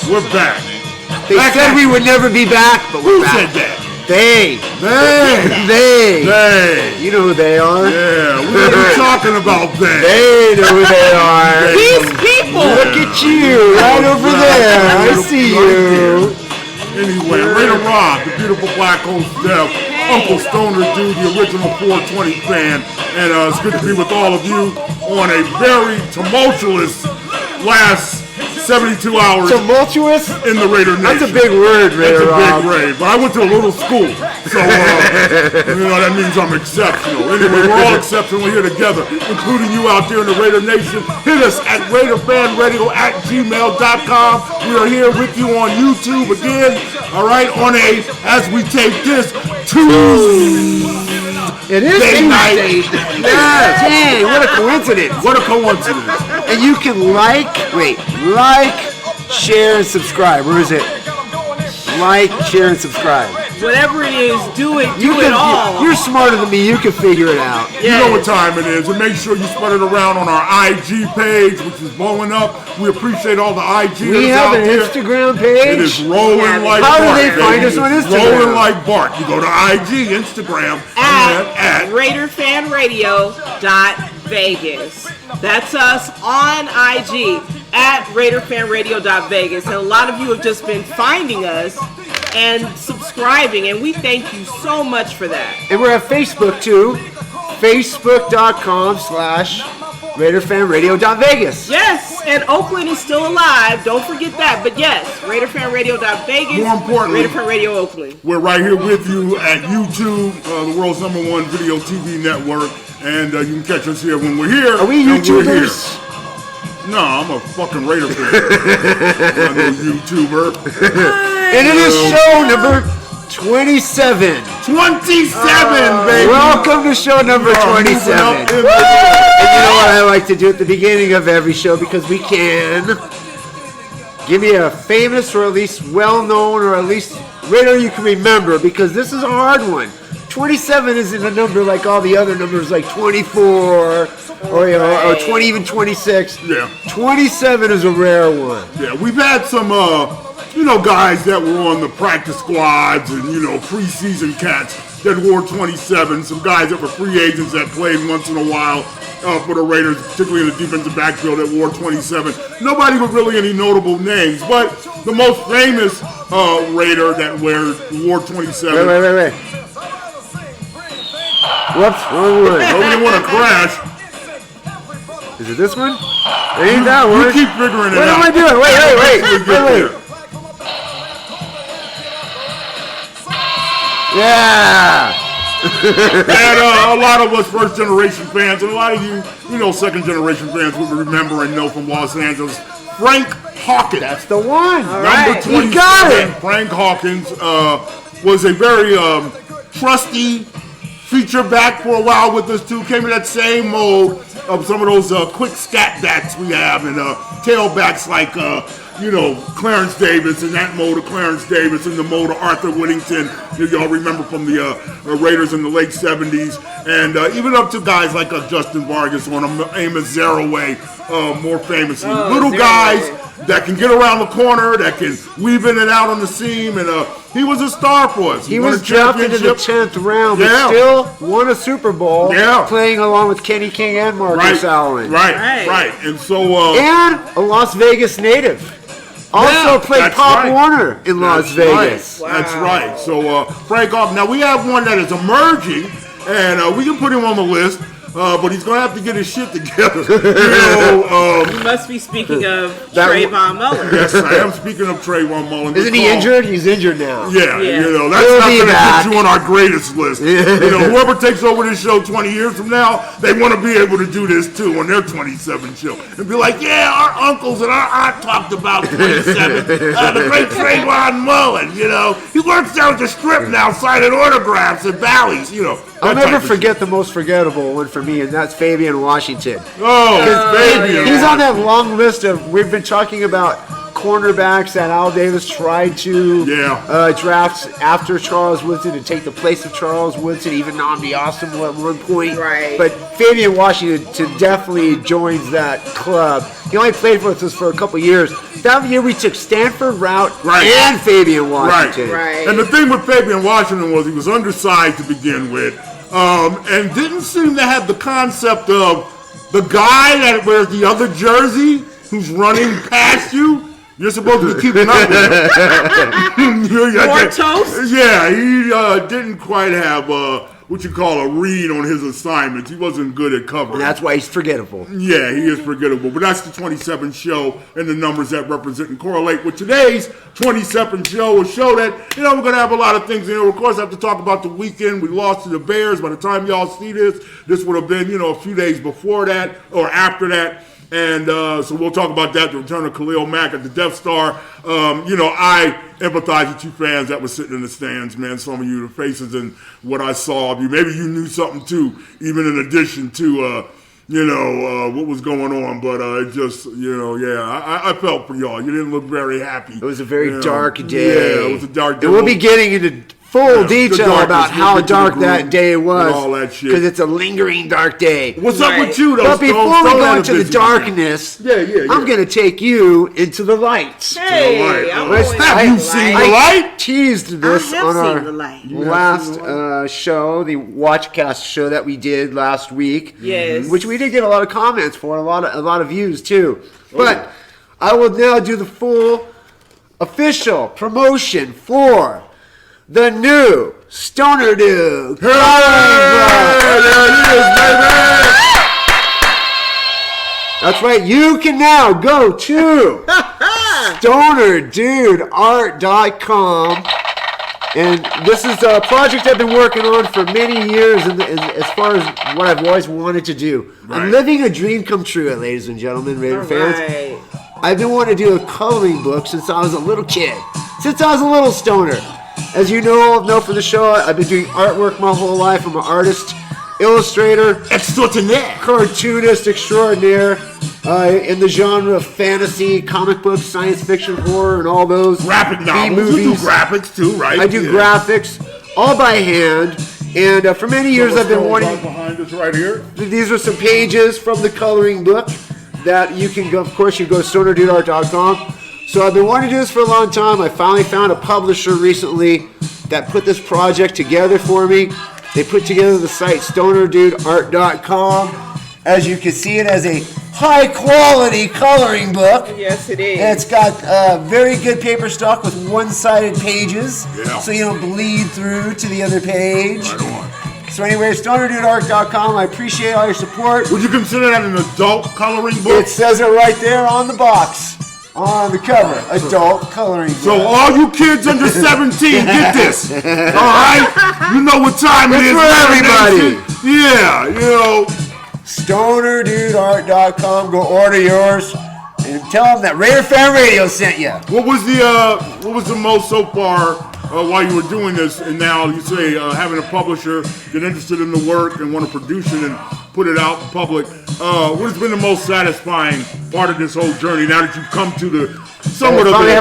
We're back. They said we would never be back, but we're back. Who said that? They. You know who they are? Yeah, we were talking about that. They know who they are. These people. Look at you, right over there. I see you. Anyway, Raider Rob, the beautiful black host Dev, Uncle Stoner Dude, the original 420 fan, and it's good to be with all of you on a very tumultuous last 72 hours Tumultuous? in the Raider Nation. That's a big word, Raider That's a Rob. big rave. But I went to a little school, so that means I'm exceptional. Anyway, we're all exceptional here together, including you out there in the Raider Nation. Hit us at RaiderFanRadio@gmail.com. We are here with you on YouTube again. All right, on as we tape this, Tuesday. It is Day night. Tuesday. Yes. Dang, what a coincidence. What a coincidence. And you can like, share, and subscribe. Where is it? Like, share, and subscribe. Whatever it is, do it all. You're smarter than me. You can figure it out. You know what time it is. And make sure you spread it around on our IG page, which is blowing up. We appreciate all the IGers We have out an there. Instagram page. It is rolling like How Bart. do they find baby. us on It's Instagram? rolling like Bart. You go to IG, Instagram, at RaiderFanRadio.Vegas. That's us on IG at RaiderFanRadio.Vegas. And a lot of you have just been finding us and subscribing, and we thank you so much for that. And we're at Facebook too. Facebook.com/RaiderFanRadio.Vegas. Yes, and Oakland is still alive. Don't forget that. But yes, RaiderFanRadio.Vegas. More importantly, RaiderFan Radio Oakland. we're right here with you at YouTube, the world's #1 video TV network. And you can catch us here when we're here. Are we and we're here. YouTubers? No, I'm a fucking Raider fan. I'm no YouTuber. And it is show number 27. 27, baby. Welcome to show number 27. Moving up in And the- you know what I like to do at the beginning of every show, because we can give me a famous or at least well-known or at least Raider you can remember, because this is a hard one. 27 isn't a number like all the other numbers, like 24 or 20, even 26. Yeah. 27 is a rare one. Yeah, we've had some, guys that were on the practice squads and, preseason cats that wore 27. Some guys that were free agents that played once in a while for the Raiders, particularly in the defensive backfield, that wore 27. Nobody with really any notable names, but the most famous Raider that wore 27. Wait. Whoops, wrong one. Nobody want to crash. Is it this one? It ain't that one. You keep figuring it What out. am I doing? Wait. Yeah. And a lot of us first-generation fans, and a lot of you, second-generation fans would remember and know from Los Angeles, Frank Hawkins. That's the one. Number 27. You got it. Frank Hawkins was a very trusty feature back for a while with us too. Came in that same mode of some of those quick scat backs we have, and tailbacks like Clarence Davis, and that mode of Clarence Davis, and the mode of Arthur Whittington. Y'all remember from the Raiders in the late 70s, and even up to guys like Justin Vargas on Amos Zaraway, more famously. Little guys that can get around the corner, that can weave in and out on the seam, and he was a star for us. He was drafted in the 10th round, but still won a Super Bowl, playing along with Kenny King and Marcus Allen. Right. And so, and a Las Vegas native. Also played Pop Warner in Las Vegas. Right. Wow. That's right. So Frank Hawkins. Now we have one that is emerging, and we can put him on the list. But he's going to have to get his shit together. You must be speaking of Trayvon Mullen. Yes, I am speaking of Trayvon Mullen. Isn't he injured? He's injured now. Yeah. That's not going to put you on our greatest list. Whoever takes over this show 20 years from now, they want to be able to do this too on their 27 show. And be like, our uncles and our aunt talked about 27. The great Trayvon Mullen, He works down at the strip now, signing autographs at Bally's, I'll never forget the most forgettable one for me, and that's Fabian Washington. Fabian. He's on that long list of, we've been talking about cornerbacks that Al Davis tried to draft after Charles Woodson and take the place of Charles Woodson, even Nnamdi Asomugha at one point. Right. But Fabian Washington definitely joins that club. He only played for us for a couple years. That year we took Stanford route and Fabian Washington. Right. And the thing with Fabian Washington was he was undersized to begin with, and didn't seem to have the concept of the guy that wears the other jersey who's running past you. You're supposed to be keeping up with him. More toast? Yeah, he didn't quite have what you call a read on his assignments. He wasn't good at covering. And that's why he's forgettable. Yeah, he is forgettable. But that's the 27th show, and the numbers that represent and correlate with today's 27th show will show that, we're going to have a lot of things in here. Of course, I have to talk about the weekend. We lost to the Bears. By the time y'all see this would have been, a few days before that or after that. And so we'll talk about that, the return of Khalil Mack at the Death Star. I empathize with you fans that were sitting in the stands, man. Some of you, the faces and what I saw of you. Maybe you knew something too, even in addition to, what was going on. But it just, I felt for y'all. You didn't look very happy. It was a very dark day. Yeah, it was a dark day. And we'll be getting into full detail about how dark that day was. All that shit. Because it's a lingering dark day. What's up with you, though? But before we go into the darkness, I'm going to take you into the lights. Hey, have you seen the light? I teased this on our last show, the Watchcast show that we did last week. Yes. Which we did get a lot of comments for, a lot of views too. But I will now do the full official promotion for the new Stoner Dude. There it is, baby! That's right. You can now go to StonerDudeArt.com. And this is a project I've been working on for many years as far as what I've always wanted to do. Right. I'm living a dream come true, ladies and gentlemen, Raider fans. Right. I've been wanting to do a coloring book since I was a little kid, since I was a little stoner. As you know from the show, I've been doing artwork my whole life. I'm an artist, illustrator, extraordinaire, cartoonist extraordinaire, in the genre of fantasy, comic books, science fiction, horror, and all those graphic novels. You do graphics too, right? I do graphics, all by hand. And for many years, I've been wanting. Right behind us, right here. These are some pages from the coloring book that you can go. Of course, you go to StonerDudeArt.com. So I've been wanting to do this for a long time. I finally found a publisher recently that put this project together for me. They put together the site StonerDudeArt.com. As you can see, it has a high-quality coloring book. Yes, it is. And it's got very good paper stock with one-sided pages, so you don't bleed through to the other page. Right on. So anyway, StonerDudeArt.com. I appreciate all your support. Would you consider that an adult coloring book? It says it right there on the box. On the cover, adult coloring book. So all you kids under 17, get this. All right? You know what time it is. For everybody. Yeah, StonerDudeArt.com. Go order yours and tell them that RaiderFan Radio sent you. What was the most so far while you were doing this, and now you say having a publisher get interested in the work and want to produce it and put it out in public? What has been the most satisfying part of this whole journey now that you've come to the somewhat of I finally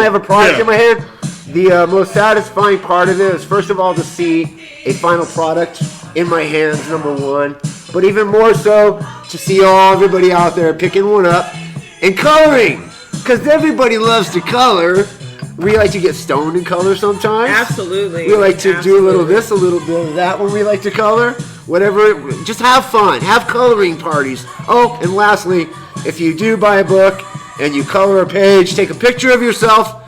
have a product in my hand. The most satisfying part of it is, first of all, to see a final product in my hands, number one. But even more so, to see everybody out there picking one up and coloring. Because everybody loves to color. We like to get stoned and color sometimes. Absolutely. We like to do a little of this, a little bit of that when we like to color. Whatever, just have fun. Have coloring parties. Oh, and lastly, if you do buy a book and you color a page, take a picture of yourself,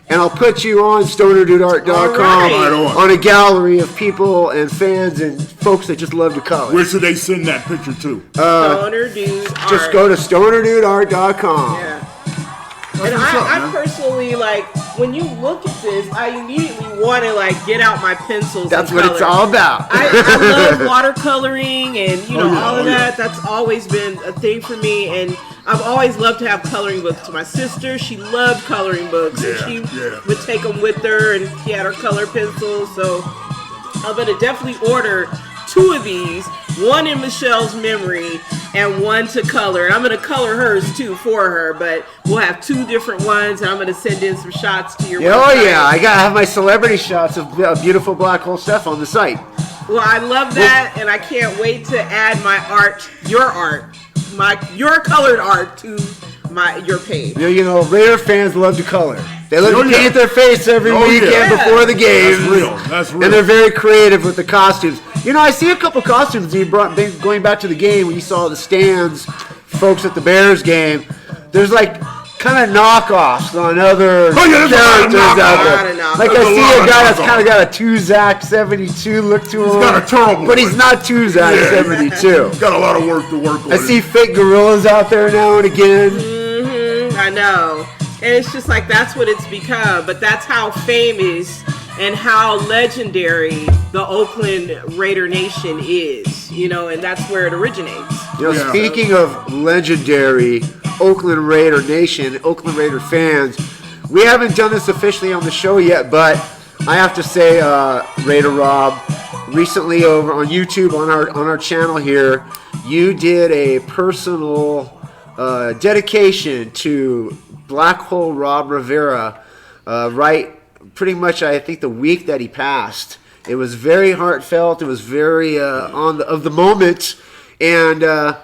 and I'll put you on StonerDudeArt.com on a gallery of people and fans and folks that just love to color. Where should they send that picture to? Stoner Dude Art. Just go to StonerDudeArt.com. Yeah. And I personally, when you look at this, I immediately want to, get out my pencils. That's and what color. it's all about. I love watercoloring and, all of that. That's always been a thing for me. And I've always loved to have coloring books. My sister, she loved coloring books. And she would take them with her, and she had her color pencils. So I'm going to definitely order 2 of these. One in Michelle's memory and one to color. And I'm going to color hers too for her, but we'll have 2 different ones, and I'm going to send in some shots to your website. Oh yeah, I got to have my celebrity shots of beautiful black hole stuff on the site. Well, I love that, and I can't wait to add my art, your colored art to your page. Raider fans love to color. They love to paint their face every weekend before the game. That's real. And they're very creative with the costumes. I see a couple costumes you brought going back to the game when you saw the stands, folks at the Bears game. There's kind of knockoffs on other there's characters a lot of out knockoffs. there. Knockoffs. Like I There's a see lot a of guy that's knockoffs. kind of got a Tuzak 72 look to him. He's got a terrible but he's one. not Tuzak Yeah. 72. He's got a lot of work to work on. I see fake gorillas out there now and again. I know. And it's just like that's what it's become. But that's how famous and how legendary the Oakland Raider Nation is, you know, and that's where it originates. You know, Yeah. speaking of legendary Oakland Raider Nation, Oakland Raider fans, we haven't done this officially on the show yet, but I have to say, Raider Rob, recently over on YouTube on our channel here, you did a personal dedication to Black Hole Rob Rivera, right? Pretty much, I think the week that he passed. It was very heartfelt. It was very of the moment, and I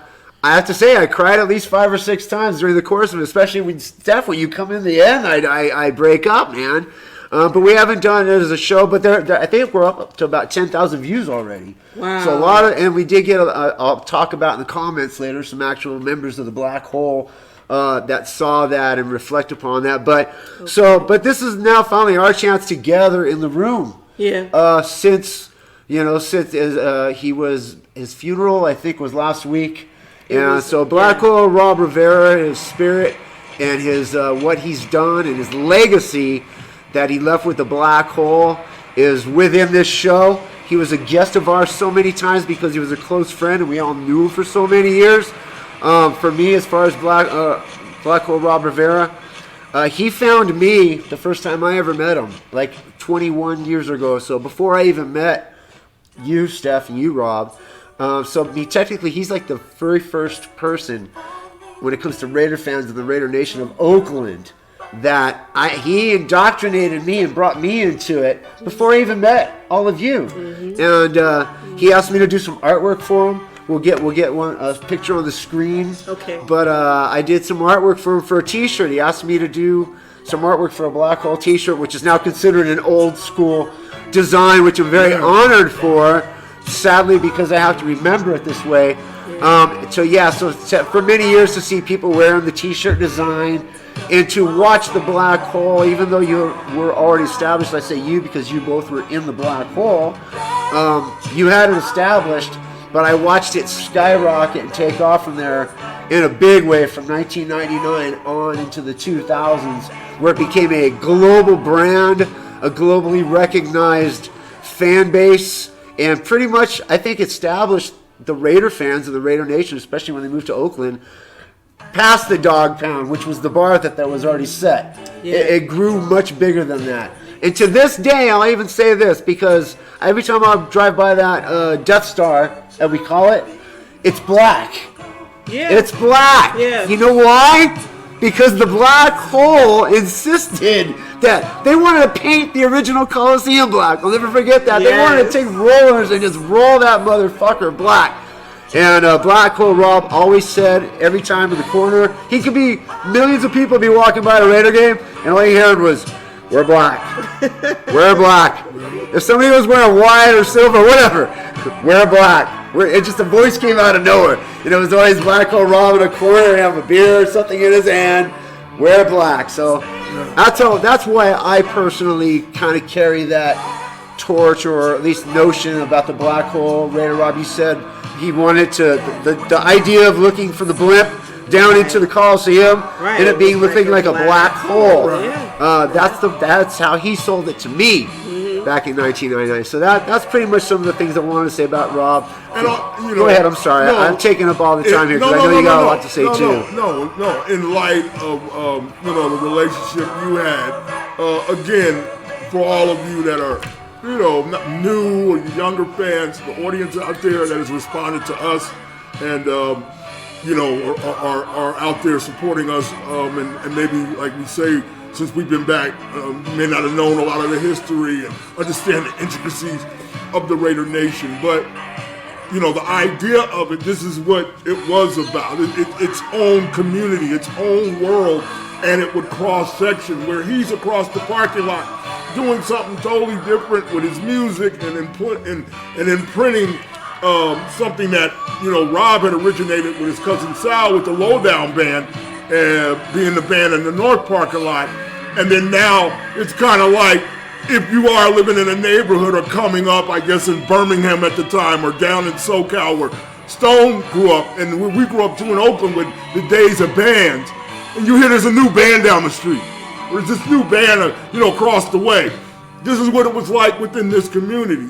have to say I cried at least 5 or 6 times during the course of it. Especially when Steph, when you come in the end, I break up, man. But we haven't done it as a show. But I think we're up to about 10,000 views already. Wow. So a lot of, and we did get. I'll talk about in the comments later some actual members of the Black Hole. That saw that and reflect upon that, but this is now finally our chance to gather in the room. Yeah. Since his funeral, I think, was last week, and so Black Hole Rob Rivera, his spirit and his what he's done and his legacy that he left with the Black Hole is within this show. He was a guest of ours so many times because he was a close friend and we all knew him for so many years. For me, as far as Black Hole Rob Rivera, he found me the first time I ever met him, like 21 years ago. So before I even met you, Steph, and you, Rob. He's like the very first person when it comes to Raider fans of the Raider Nation of Oakland that he indoctrinated me and brought me into it before I even met all of you. Mm-hmm. And he asked me to do some artwork for him. We'll get a picture on the screen. Okay. But I did some artwork for him for a T-shirt. He asked me to do some artwork for a Black Hole T-shirt, which is now considered an old school design, which I'm very honored for. Sadly, because I have to remember it this way. So for many years to see people wearing the T-shirt design and to watch the Black Hole, even though you were already established, I say you because you both were in the Black Hole, you had it established. But I watched it skyrocket and take off from there in a big way from 1999 on into the 2000s, where it became a global brand, a globally recognized fan base, and pretty much, I think, established the Raider fans of the Raider Nation, especially when they moved to Oakland, past the Dog Pound, which was the bar that was already set. Yeah. It grew much bigger than that. And to this day, I'll even say this, because every time I drive by that Death Star, as we call it, it's black. Yeah. It's black. Yeah. You know why? Because the Black Hole insisted that they wanted to paint the original Coliseum black. I'll never forget that. Yes. They wanted to take rollers and just roll that motherfucker black. And Black Hole Rob always said every time in the corner, he could be, millions of people be walking by a Raider game, and all you heard was, "We're black. We're black." If somebody was wearing white or silver, whatever, we're black. It just, a voice came out of nowhere. You know, it was always Black Hole Rob in a corner and have a beer or something in his hand. We're black. So that's why I personally kind of carry that torch, or at least notion about the Black Hole. Raider Rob, you said he wanted to, the idea of looking from the blimp down into the Coliseum, right, and it being looking like a black hole. Yeah. That's how he sold it to me back in 1999. So that's pretty much some of the things I wanted to say about Rob. And, Go ahead. I'm sorry. I'm taking up all the time here because I know you got a lot to say too. No. In light of the relationship you had, again, for all of you that are not new or younger fans, the audience out there that has responded to us and are out there supporting us, and maybe, like we say, since we've been back, may not have known a lot of the history and understand the intricacies of the Raider Nation. But, the idea of it, this is what it was about. Its own community, its own world, and it would cross-section where he's across the parking lot doing something totally different with his music and imprinting something that, Rob had originated with his cousin Sal with the Lowdown Band, being the band in the North parking lot. And then now it's kind of like if you are living in a neighborhood or coming up, I guess in Birmingham at the time or down in SoCal where Stone grew up, and we grew up too in Oakland with the days of bands, and you hear there's a new band down the street. There's this new band, across the way. This is what it was like within this community.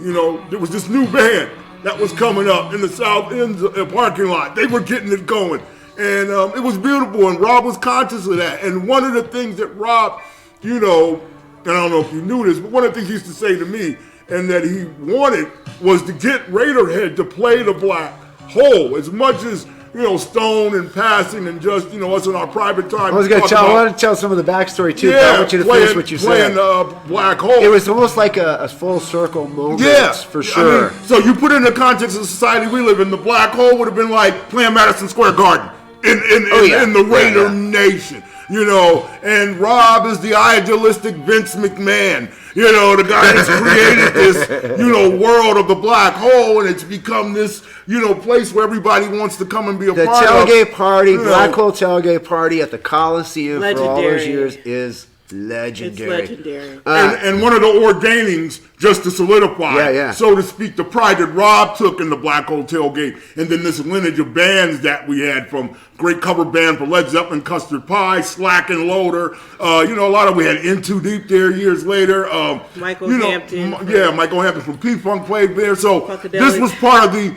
There was this new band that was coming up in the South End parking lot. They were getting it going. And it was beautiful, and Rob was conscious of that. And one of the things that Rob, and I don't know if you knew this, but one of the things he used to say to me, and that he wanted, was to get Raiderhead to play the Black Hole as much as, Stone and passing and just, us in our private time. I want to tell some of the backstory too. I want you to finish what you said. Black Hole. It was almost like a full circle moment. For sure. So you put it in the context of the society we live in, the Black Hole would have been like playing Madison Square Garden in the Raider Nation. And Rob is the idealistic Vince McMahon, the guy that's created this, world of the Black Hole, and it's become this, place where everybody wants to come and be a part of. The tailgate party, Black Hole tailgate party at the Coliseum for all those years is legendary. It's legendary. And one of the ordainings, just to solidify, so to speak, the pride that Rob took in the Black Hole tailgate, and then this lineage of bands that we had, from great cover band for Led Zeppelin, Custard Pie, Slack and Loader. A lot of, we had In Too Deep there years later. Michael Hampton. Michael Hampton from P-Funk played there. So this was part of the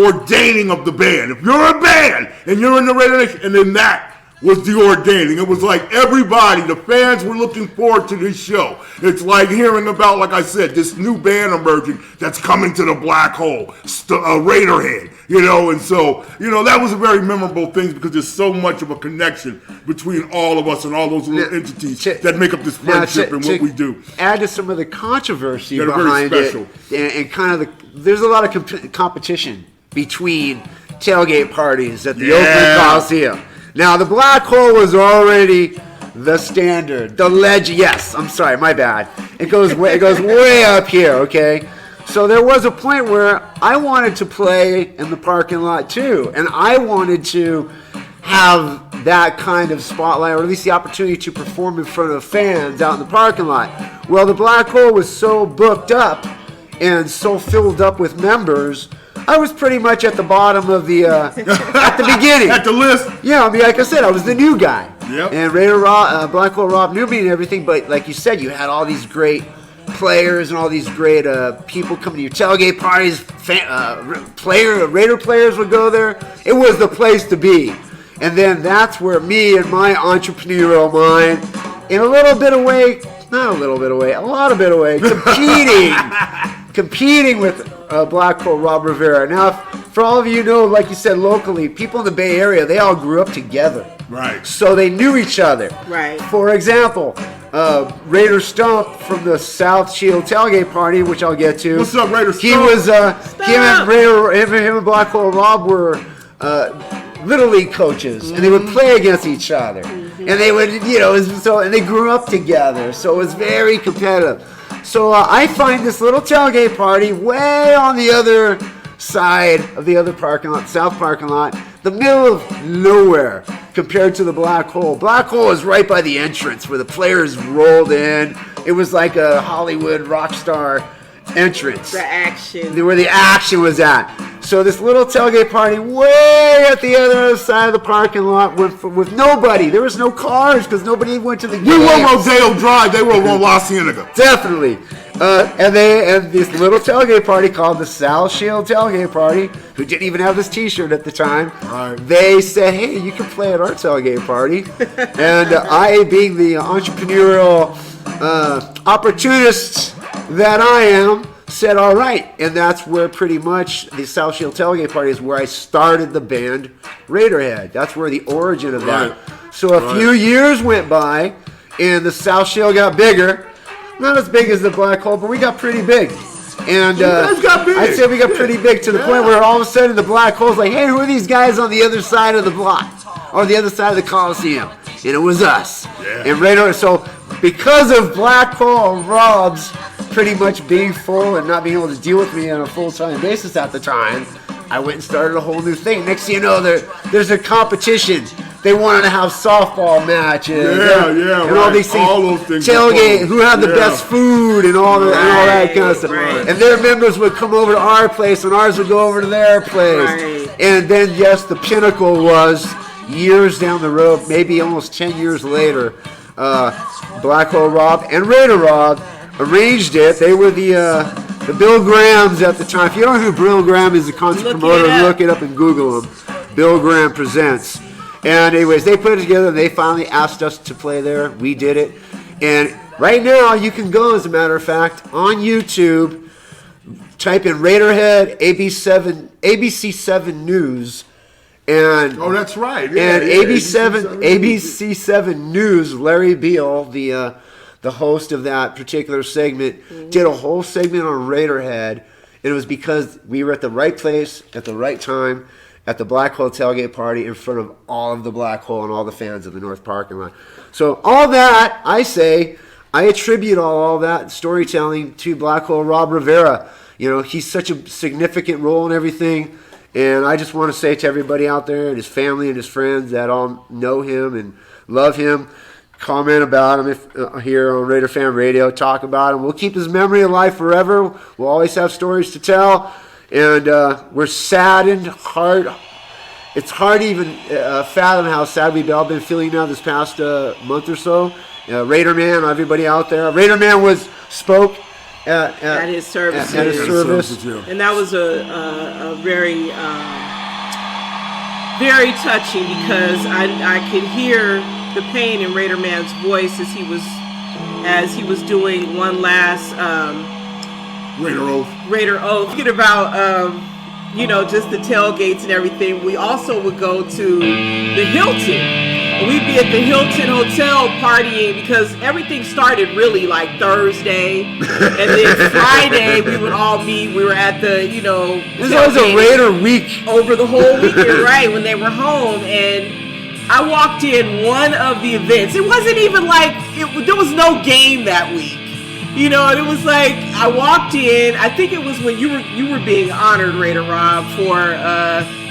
ordaining of the band. If you're a band and you're in the Raider Nation, and then that was the ordaining. It was like everybody, the fans were looking forward to this show. It's like hearing about, like I said, this new band emerging that's coming to the Black Hole, Raiderhead, and so, that was a very memorable thing because there's so much of a connection between all of us and all those little entities that make up this friendship and what we do. Add to some of the controversy behind it, and kind of there's a lot of competition between tailgate parties at the Oakland Coliseum. Now, the Black Hole was already the standard, the legend. Yes, I'm sorry, my bad. It goes way up here, okay? So there was a point where I wanted to play in the parking lot too, and I wanted to have that kind of spotlight, or at least the opportunity to perform in front of fans out in the parking lot. Well, the Black Hole was so booked up and so filled up with members, I was pretty much at the bottom of the, at the beginning. At the list. Yeah, like I said, I was the new guy. Yep. And Black Hole Rob knew me and everything, but like you said, you had all these great players and all these great people coming to your tailgate parties. Raider players would go there. It was the place to be. And then that's where me and my entrepreneurial mind, in a lot of bit of way, competing with Black Hole Rob Rivera. Now, for all of you know, like you said, locally, people in the Bay Area, they all grew up together. Right. So they knew each other. Right. For example, Raider Stump from the South Shield tailgate party, which I'll get to. What's up, Raider Stump? He was, him and Black Hole Rob were Little League coaches, and they would play against each other. And they would, and they grew up together. So it was very competitive. So I find this little tailgate party way on the other side of the other parking lot, south parking lot, the middle of nowhere compared to the Black Hole. Black Hole is right by the entrance where the players rolled in. It was like a Hollywood rock star entrance. The action. Where the action was at. So this little tailgate party way at the other side of the parking lot with nobody. There was no cars because nobody went to the game. We were on Rodeo Drive. They were on La Cienega. Definitely. And this little tailgate party called the South Shield Tailgate Party, who didn't even have this T-shirt at the time. Right. They said, "Hey, you can play at our tailgate party." And I, being the entrepreneurial opportunist that I am, said, "All right." And that's where pretty much the South Shield Tailgate Party is where I started the band Raiderhead. That's where the origin of that. Right. So a few years went by, and the South Shield got bigger. Not as big as the Black Hole, but we got pretty big. And got big. I'd say we got pretty big to the point where all of a sudden the Black Hole's like, "Hey, who are these guys on the other side of the block? Or the other side of the Coliseum?" And it was us. Yeah. And Raider, so because of Black Hole Rob's pretty much being full and not being able to deal with me on a full-time basis at the time, I went and started a whole new thing. Next thing you know, there's a competition They wanted to have softball matches. Yeah, and all these things. All those things. Tailgate, who had the best food and all that kind of stuff. Right. And their members would come over to our place, and ours would go over to their place. Right. And then, yes, the pinnacle was years down the road, maybe almost 10 years later, Black Hole Rob and Raider Rob arranged it. They were the Bill Grahams at the time. If you don't know who Bill Graham is, the concert promoter, look it up and Google him. Bill Graham Presents. And anyways, they put it together, and they finally asked us to play there. We did it. And right now, you can go, as a matter of fact, on YouTube, type in Raiderhead ABC7 News. And that's right. And ABC7 News, Larry Beal, the host of that particular segment, did a whole segment on Raiderhead, and it was because we were at the right place at the right time at the Black Hole tailgate party in front of all of the Black Hole and all the fans of the North parking lot. So all that, I attribute all that storytelling to Black Hole Rob Rivera. You know, he's such a significant role in everything. And I just want to say to everybody out there and his family and his friends that all know him and love him, comment about him here on Raider Fan Radio, talk about him. We'll keep his memory alive forever. We'll always have stories to tell. And we're saddened, it's hard to even fathom how sad we've all been feeling now this past month or so. Raider Man, everybody out there. Raider Man spoke at his service. And that was a very, very touching, because I could hear the pain in Raider Man's voice as he was doing one last Raider Oath. Thinking about just the tailgates and everything. We also would go to the Hilton. We'd be at the Hilton Hotel partying, because everything started really like Thursday, and then Friday we would all meet. We were at the, this was a Raider week over the whole weekend, right? When they were home, and I walked in one of the events. It wasn't even like there was no game that week, and it was like I walked in. I think it was when you were being honored, Raider Rob,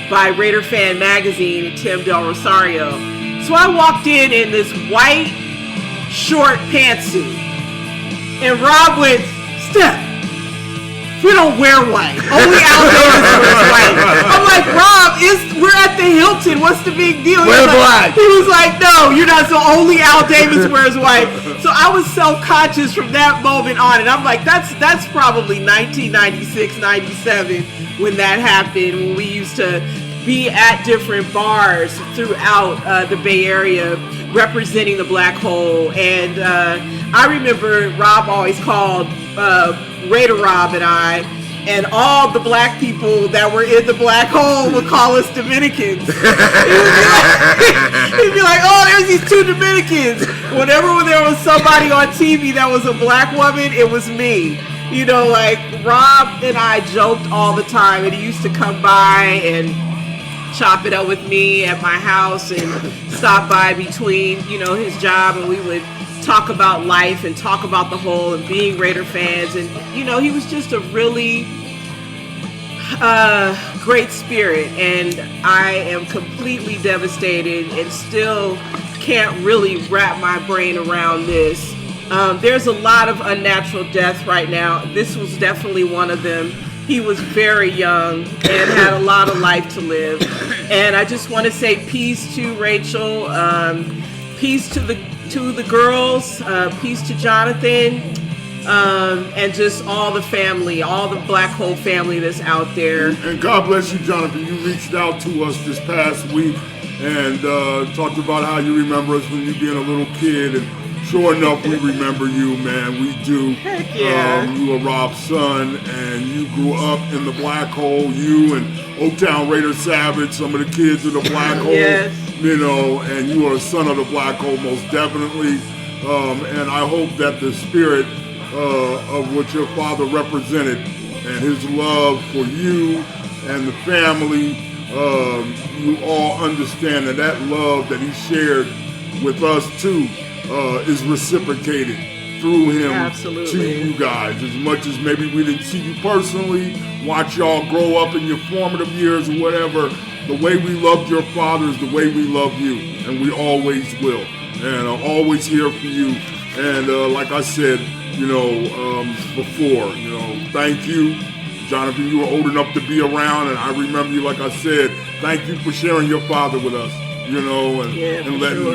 by RaiderFan magazine and Tim Del Rosario. So I walked in this white short pantsuit, and Rob went, "Steph, we don't wear white. Only Al Davis wears white." I'm like, "Rob, we're at the Hilton. What's the big deal?" Wear black. He was like, "No, you're not. So only Al Davis wears white." So I was self-conscious from that moment on, and I'm like, that's probably 1996, 97 when that happened, when we used to be at different bars throughout the Bay Area representing the Black Hole. And I remember Rob always called Raider Rob and all the black people that were in the Black Hole would call us Dominicans. He'd be like, "Oh, there's these two Dominicans." Whenever there was somebody on TV that was a black woman, it was me. Like Rob and I joked all the time, and he used to come by and chop it up with me at my house and stop by between, his job, and we would talk about life and talk about the whole and being Raider fans. And, he was just a really great spirit, and I am completely devastated and still can't really wrap my brain around this. There's a lot of unnatural death right now. This was definitely one of them. He was very young and had a lot of life to live. And I just want to say peace to Rachel, peace to the girls, peace to Jonathan, and just all the family, all the Black Hole family that's out there. And God bless you, Jonathan. You reached out to us this past week and talked about how you remember us when you being a little kid. And sure enough, we remember you, man. We do. Heck yeah. You were Rob's son, and you grew up in the Black Hole. You and Oaktown Raider Savage, some of the kids of the Black Hole. Yes. And you are a son of the Black Hole, most definitely. And I hope that the spirit of what your father represented and his love for you and the family, you all understand that love that he shared with us too is reciprocated through him. Absolutely. To you guys. As much as maybe we didn't see you personally, watch y'all grow up in your formative years or whatever, the way we loved your father is the way we love you, and we always will. And I'm always here for you. And like I said, before, thank you. Jonathan, you were old enough to be around, and I remember you, like I said, thank you for sharing your father with us, and letting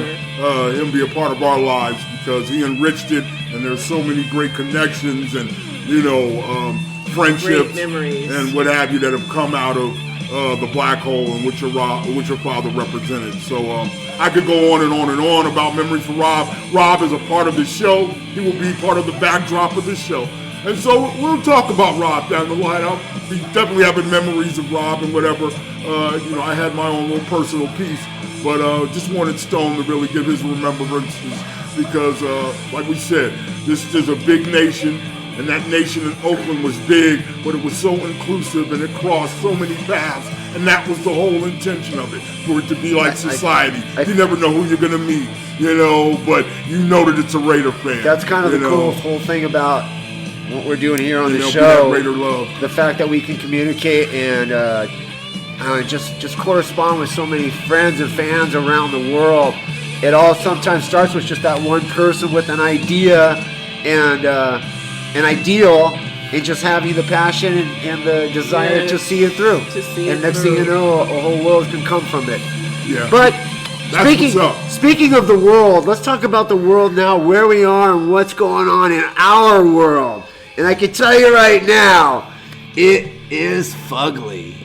him be a part of our lives, because he enriched it, and there's so many great connections and, friendships and what have you that have come out of the black hole and what your father represented. So I could go on and on and on about memories for Rob. Rob is a part of the show. He will be part of the backdrop of the show. And so we'll talk about Rob down the line. I'll be definitely having memories of Rob and whatever. I had my own little personal piece, but just wanted Stone to really give his remembrances because, like we said, this is a big nation, and that nation in Oakland was big, but it was so inclusive and it crossed so many paths, and that was the whole intention of it, for it to be like society. You never know who you're going to meet, but you know that it's a Raider fan. That's kind of the cool whole thing about what we're doing here on the show. Raider love. The fact that we can communicate and just correspond with so many friends and fans around the world. It all sometimes starts with just that one person with an idea and an ideal, and just having the passion and the desire to see it through. And next thing you know, a whole world can come from it. Yeah. But speaking of the world, let's talk about the world now, where we are and what's going on in our world. And I can tell you right now, it is fugly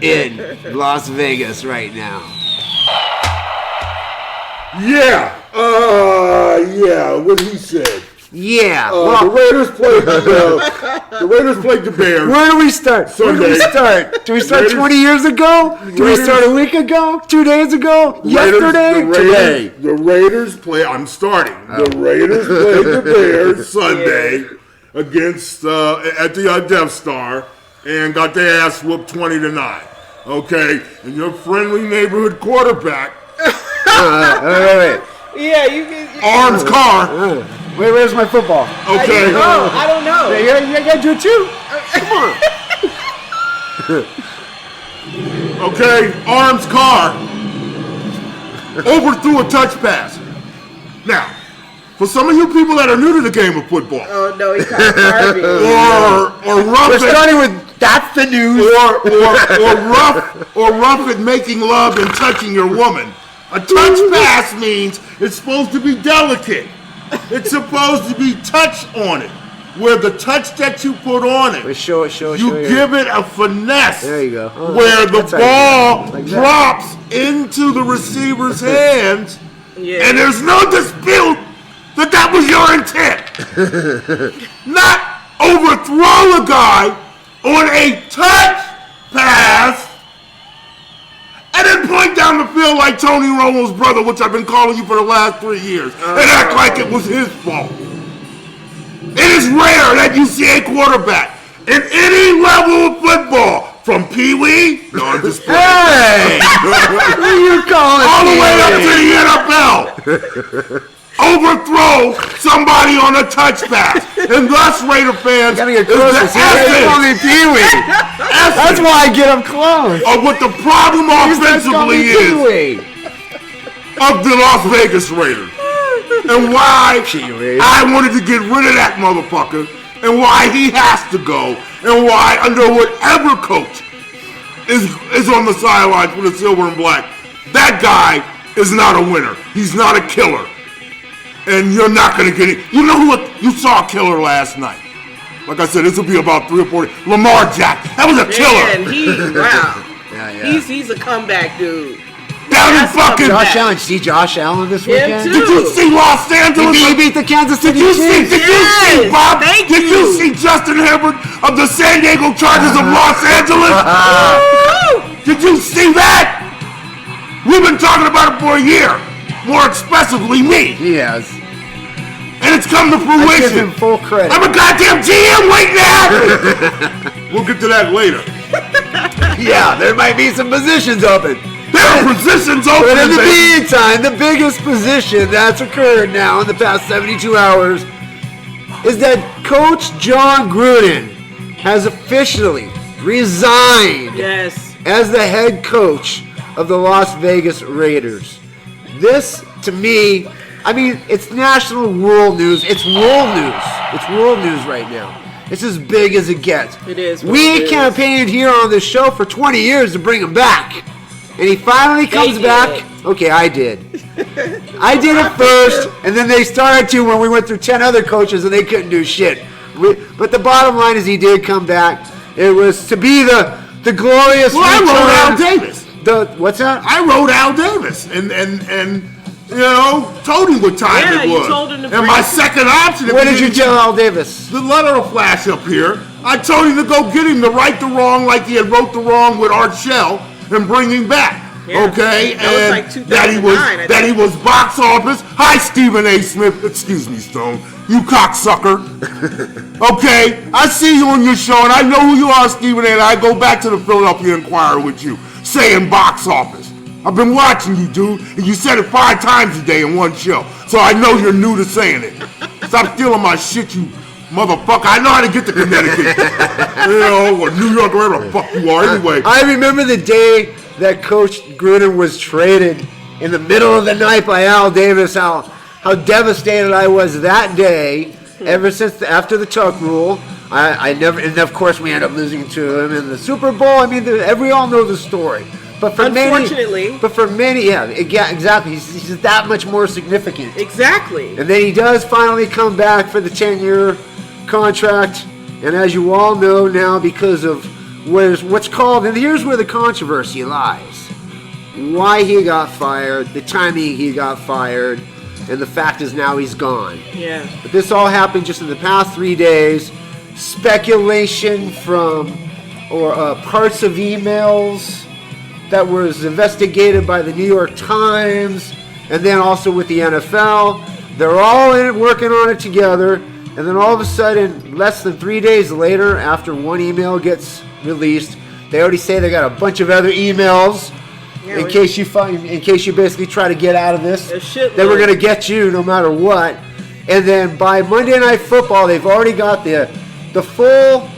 in Las Vegas right now. Yeah, what he said. Yeah. The Raiders played the Bears. Where do we start? Sunday. Where do we start? Do we start 20 years ago? Do we start a week ago? 2 days ago? Yesterday? Today? The Raiders play. I'm starting. The Raiders played the Bears Sunday against at the Death Star and got their ass whooped 20-9. Okay, and your friendly neighborhood quarterback. Wait. Yeah, you can. Arms car. Where's my football? Okay. I don't know. You gotta do it too. Come on. Okay, Arms car overthrew a touch pass. Now, for some of you people that are new to the game of football, Oh no, he caught Harvey. or rough We're starting with that's the news. or rough at making love and touching your woman. A touch pass means it's supposed to be delicate. It's supposed to be touch on it. Where the touch that you put on it, Show it. you give it a finesse. There you go. Where the ball like drops into the receiver's hands, Yeah. and there's no dispute that was your intent. Not overthrow a guy on a touch pass and then point down the field like Tony Romo's brother, which I've been calling you for the last 3 years, and act like it was his fault. It is rare that you see a quarterback in any level of football, from Pee Wee, no, I'm just playing. Hey! What are you calling all the way up to the NFL. Overthrow somebody on a touch pass. And thus, Raider fans, Gotta get closer. That's why I get him close. of what the problem offensively is of the Las Vegas Raiders. And why I wanted to get rid of that motherfucker, and why he has to go, and why under whatever coach is on the sidelines with the silver and black, that guy is not a winner. He's not a killer. And you're not going to get it. You know what? You saw a killer last night. Like I said, this will be about 3 or 4 days. Lamar Jackson. That was a killer. Man, wow. Yeah. He's a comeback dude. Down in fucking... Josh Allen. Did you see Josh Allen this weekend? too. Did you see Los Angeles? He beat the Kansas City Chiefs. Did you see Bob? Thank Did you you. see Justin Herbert of the San Diego Chargers of Los Angeles? Did you see that? We've been talking about it for a year. More expressively me. He has. And it's come to I give fruition. him full credit. I'm a goddamn GM waiting to happen. We'll get to that later. Yeah, there might be some positions open. There are positions open. But in the baby. meantime, the biggest position that's occurred now in the past 72 hours is that Coach John Gruden has officially resigned Yes. as the head coach of the Las Vegas Raiders. This, to me, I mean, it's national world news. It's world news. It's world news right now. It's as big as it gets. It is. We campaigned here on this show for 20 years to bring him back. And he finally comes back. Okay, I did. I did it first, and then they started to when we went through 10 other coaches, and they couldn't do shit. But the bottom line is he did come back. It was to be the glorious. Well, I wrote Al Davis. What's that? I wrote Al Davis, and you know, told him what time it was. You told him to and my second option. What did you tell Al Davis? The letter will flash up here. I told him to go get him to right the wrong like he had wrote the wrong with Art Shell and bring him back. Yeah. Okay, That was like 2009, that he was box office. Hi, Stephen A. Smith. Excuse me, Stone. You cocksucker. Okay, I see you on your show, and I know who you are, Stephen A. And I go back to the Philadelphia Inquirer with you, saying box office. I've been watching you, dude, and you said it 5 times a day in one show, so I know you're new to saying it. Stop stealing my shit, you motherfucker. I know how to get to Connecticut, you know, or New York, wherever the fuck you are. Anyway, I remember the day that Coach Gruden was traded in the middle of the night by Al Davis. How devastated I was that day. Ever since after the Tuck rule, I never. And of course, we ended up losing to him in the Super Bowl. I mean, we all know the story. But for Unfortunately. many, yeah, exactly. He's that much more significant. Exactly. And then he does finally come back for the 10-year contract. And as you all know now, because of what's called, and here's where the controversy lies. Why he got fired, the timing he got fired, and the fact is now he's gone. Yeah. But this all happened just in the past 3 days. Speculation from parts of emails that was investigated by the New York Times, and then also with the NFL. They're all working on it together, and then all of a sudden, less than 3 days later, after one email gets released, they already say they got a bunch of other emails. Yeah, in case you basically try to get out of this, they were going to get you no matter what. And then by Monday Night Football, they've already got the full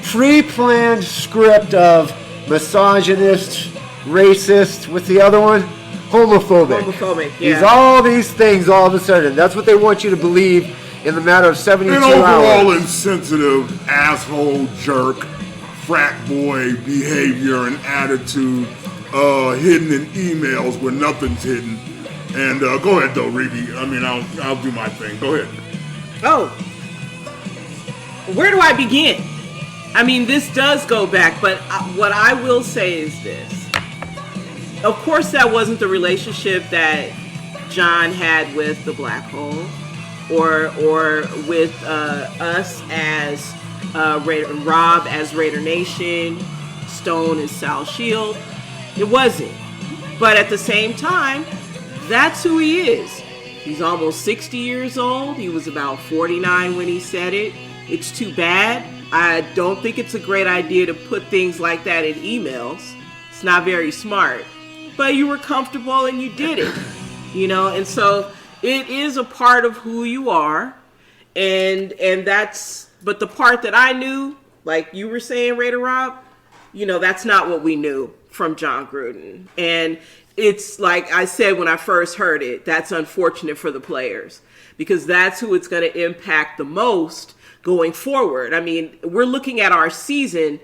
pre-planned script of misogynist, racist, what's the other one? Homophobic. Homophobic, yeah. He's all these things all of a sudden. That's what they want you to believe in the matter of 72 an hours. overall insensitive, asshole, jerk, frat boy behavior and attitude hidden in emails where nothing's hidden. And go ahead, though, Reedy. I mean, I'll do my thing. Go ahead. Oh. Where do I begin? I mean, this does go back, but what I will say is this. Of course, that wasn't the relationship that John had with the Black Hole or with us as Rob as Raider Nation, Stone as Sal Shield. It wasn't. But at the same time, that's who he is. He's almost 60 years old. He was about 49 when he said it. It's too bad. I don't think it's a great idea to put things like that in emails. It's not very smart. But you were comfortable and you did it. You know, and so it is a part of who you are. And that's, but the part that I knew, like you were saying, Raider Rob, you know, that's not what we knew from John Gruden. And it's like I said when I first heard it, that's unfortunate for the players because that's who it's going to impact the most going forward. I mean, we're looking at our season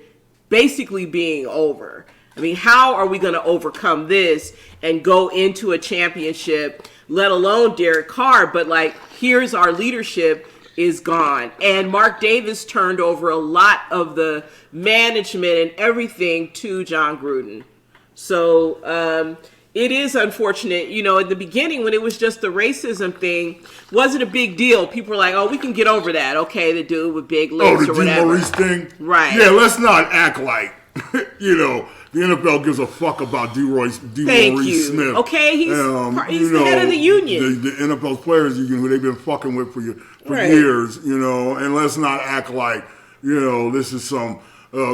basically being over. I mean, how are we going to overcome this and go into a championship, let alone Derek Carr? But like, here's our leadership is gone. And Mark Davis turned over a lot of the management and everything to John Gruden. So it is unfortunate. You know, at the beginning when it was just the racism thing, wasn't a big deal. People were like, oh, we can get over that. Okay, the dude with big lips or whatever. Oh, the D. Maurice thing? Right. Yeah, let's not act like, you know, the NFL gives a fuck about D. Maurice Smith. Okay, he's the head of the union. The NFL's players union, who they've been fucking with for right. years, you know, and let's not act like, you know, this is some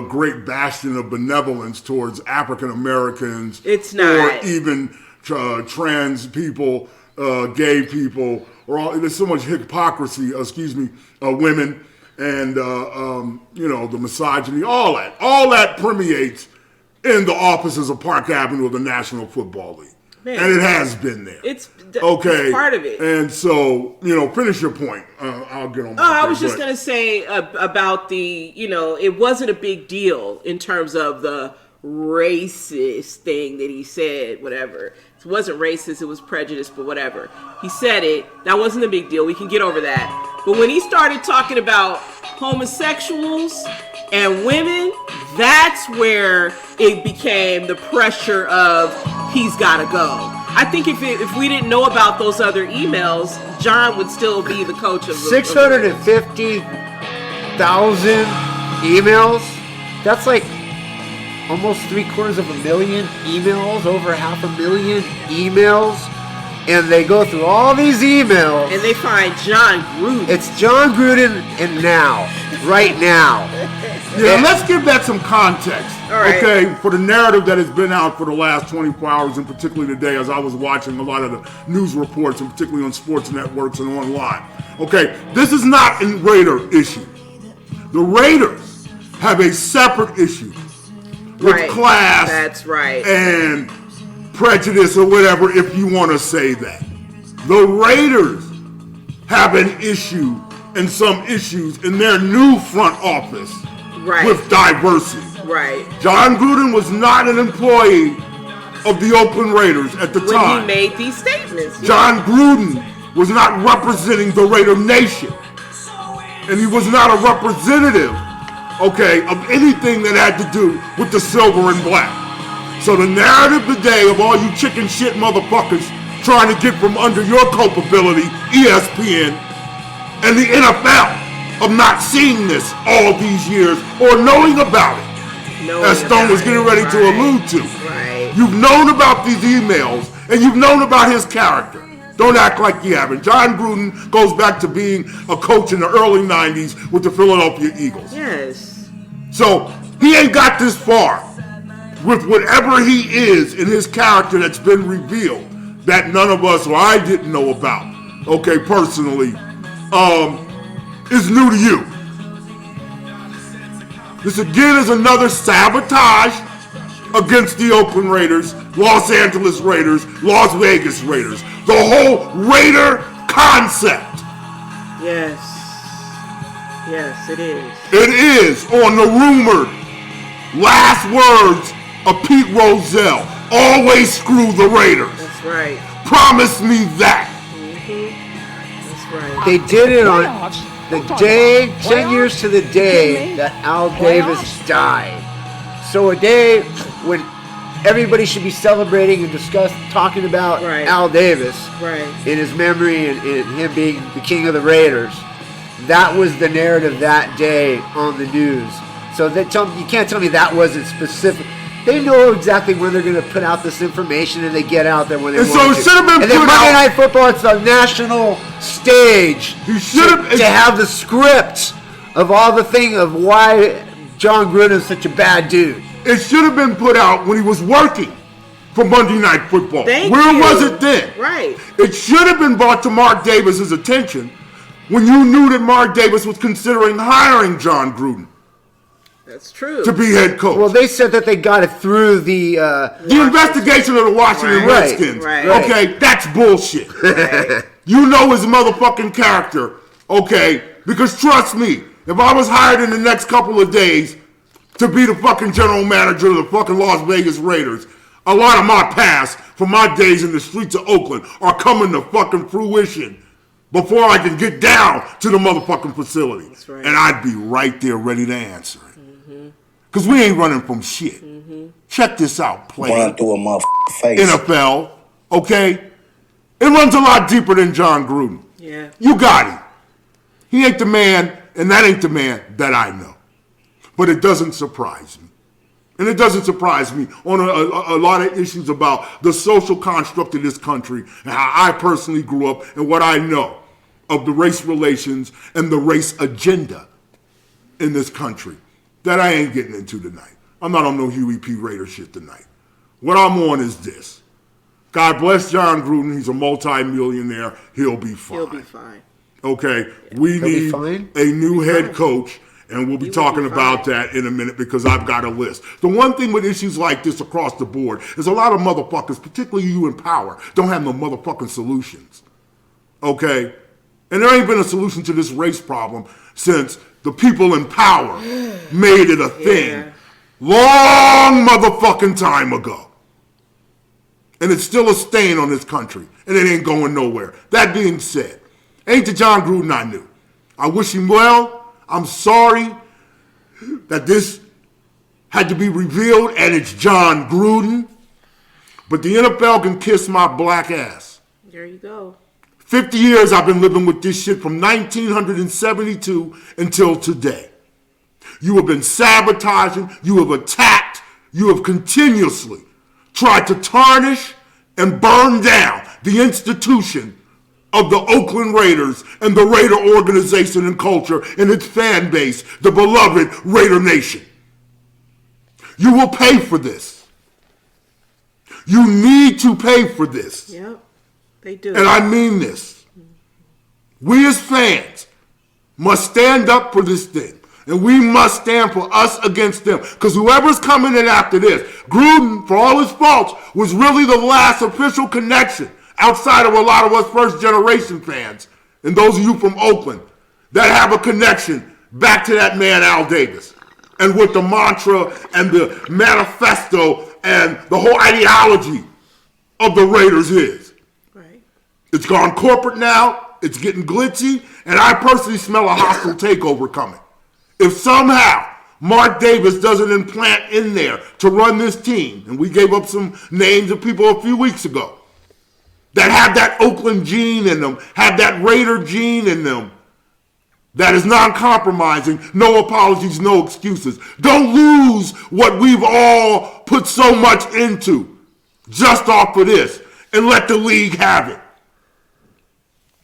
great bastion of benevolence towards African Americans. It's not. Or even trans people, gay people, there's so much hypocrisy, women, and, you know, the misogyny, all that permeates in the offices of Park Avenue of the National Football League. Man. And it has been there. It's part of it. And so, finish your point. I'll get on my I was just going to say about the, it wasn't a big deal in terms of the racist thing that he said, whatever. It wasn't racist, it was prejudice, but whatever. He said it. That wasn't a big deal. We can get over that. But when he started talking about homosexuals and women, that's where it became the pressure of he's got to go. I think if we didn't know about those other emails, John would still be the coach of the 650,000 emails? That's like almost 750,000 emails, over 500,000 emails. And they go through all these emails. And they find John Gruden. It's John Gruden and right now. Yeah, let's give that some context, okay, for the narrative that has been out for the last 24 hours, and particularly today as I was watching a lot of the news reports, and particularly on sports networks and online. Okay, this is not a Raider issue. The Raiders have a separate issue with class That's right. and prejudice or whatever, if you want to say that. The Raiders have an issue and some issues in their new front office. Right. With diversity. Right. John Gruden was not an employee of the Oakland Raiders at the time. When he made these statements. John Gruden was not representing the Raider Nation. And he was not a representative, okay, of anything that had to do with the silver and black. So the narrative today of all you chicken shit motherfuckers trying to get from under your culpability, ESPN, and the NFL, of not seeing this all these years or knowing about it, as Stone was getting ready to allude to. Right. You've known about these emails, and you've known about his character. Don't act like you haven't. John Gruden goes back to being a coach in the early 90s with the Philadelphia Eagles. Yes. So he ain't got this far with whatever he is in his character that's been revealed that none of us, or I didn't know about, okay, personally, is new to you. This again is another sabotage against the Oakland Raiders, Los Angeles Raiders, Las Vegas Raiders. The whole Raider concept. Yes. Yes, it is. It is on the rumored last words of Pete Rozelle. Always screw the Raiders. That's right. Promise me that. That's right. They did it on the day, 10 years to the day that Al Davis died. So a day when everybody should be celebrating and talking about Al Davis in his memory and him being the king of the Raiders. That was the narrative that day on the news. So you can't tell me that wasn't specific. They know exactly when they're going to put out this information, and they get out there when they want to. So it should have been and then Monday Night Football, it's the national stage to have the script of all the thing of why John Gruden is such a bad dude. It should have been put out when he was working for Monday Night Football. Where was it then? Right. It should have been brought to Mark Davis's attention when you knew that Mark Davis was considering hiring John Gruden. That's true. To be head coach. Well, they said that they got it through the investigation of the Washington Redskins. Right. Okay, that's bullshit. You know his motherfucking character. Okay, because trust me, if I was hired in the next couple of days to be the fucking general manager of the fucking Las Vegas Raiders, a lot of my past from my days in the streets of Oakland are coming to fucking fruition before I can get down to the motherfucking facility. That's right. And I'd be right there ready to answer it. Because we ain't running from shit. Check this out, player. Run through a motherfucking face. NFL, okay? It runs a lot deeper than John Gruden. Yeah. You got him. He ain't the man, and that ain't the man that I know. But it doesn't surprise me. And it doesn't surprise me on a lot of issues about the social construct of this country and how I personally grew up and what I know of the race relations and the race agenda in this country that I ain't getting into tonight. I'm not on no Huey P. Raider shit tonight. What I'm on is this. God bless John Gruden. He's a multi-millionaire. He'll be fine. He'll be fine. Okay? We need a new head coach, And we'll be talking about that in a minute because I've got a list. The one thing with issues like this across the board is a lot of motherfuckers, particularly you in power, don't have no motherfucking solutions. Okay? And there ain't been a solution to this race problem since the people in power made it a thing long motherfucking time ago. And it's still a stain on this country, and it ain't going nowhere. That being said, ain't the John Gruden I knew. I wish him well. I'm sorry that this had to be revealed, and it's John Gruden. But the NFL can kiss my black ass. There you go. 50 years I've been living with this shit from 1972 until today. You have been sabotaging, you have attacked, you have continuously tried to tarnish and burn down the institution of the Oakland Raiders and the Raider organization and culture and its fan base, the beloved Raider Nation. You will pay for this. You need to pay for this. Yep, they do. And I mean this. We as fans must stand up for this thing. And we must stand for us against them. Because whoever's coming in after this, Gruden, for all his faults, was really the last official connection outside of a lot of us first-generation fans, and those of you from Oakland, that have a connection back to that man, Al Davis, and what the mantra and the manifesto and the whole ideology of the Raiders is. Right. It's gone corporate now, it's getting glitzy, and I personally smell a hostile takeover coming. If somehow Mark Davis doesn't implant in there to run this team, and we gave up some names of people a few weeks ago, that have that Oakland gene in them, have that Raider gene in them, that is non-compromising, no apologies, no excuses. Don't lose what we've all put so much into just off of this, and let the league have it.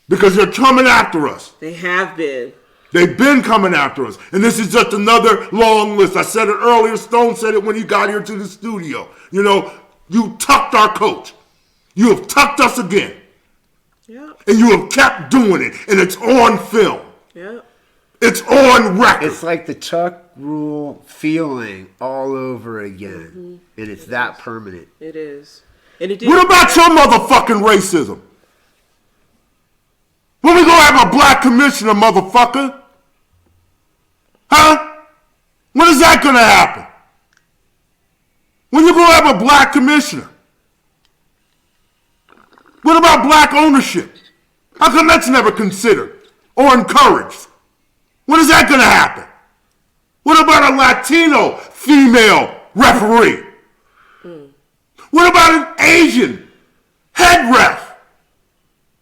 Because they're coming after us. They have been. They've been coming after us. And this is just another long list. I said it earlier, Stone said it when he got here to the studio. You know, you tucked our coach. You have tucked us again. Yep. And you have kept doing it. And it's on film. Yep. It's on record. It's like the Tuck rule feeling all over again. Mm-hmm. And it's that permanent. It is. And it did. What about your motherfucking racism? When we gonna have a black commissioner, motherfucker? Huh? When is that gonna happen? When you gonna have a black commissioner? What about black ownership? How come that's never considered or encouraged? When is that going to happen? What about a Latino female referee? What about an Asian head ref?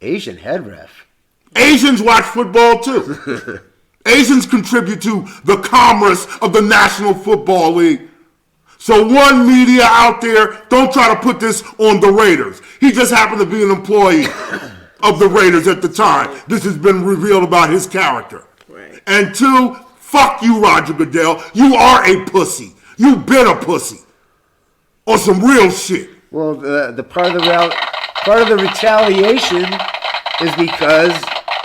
Asian head ref? Asians watch football too. Asians contribute to the commerce of the National Football League. So one media out there, don't try to put this on the Raiders. He just happened to be an employee of the Raiders at the time. This has been revealed about his character. Right. And two, fuck you, Roger Goodell. You are a pussy. You've been a pussy. On some real shit. Well, the part of the retaliation is because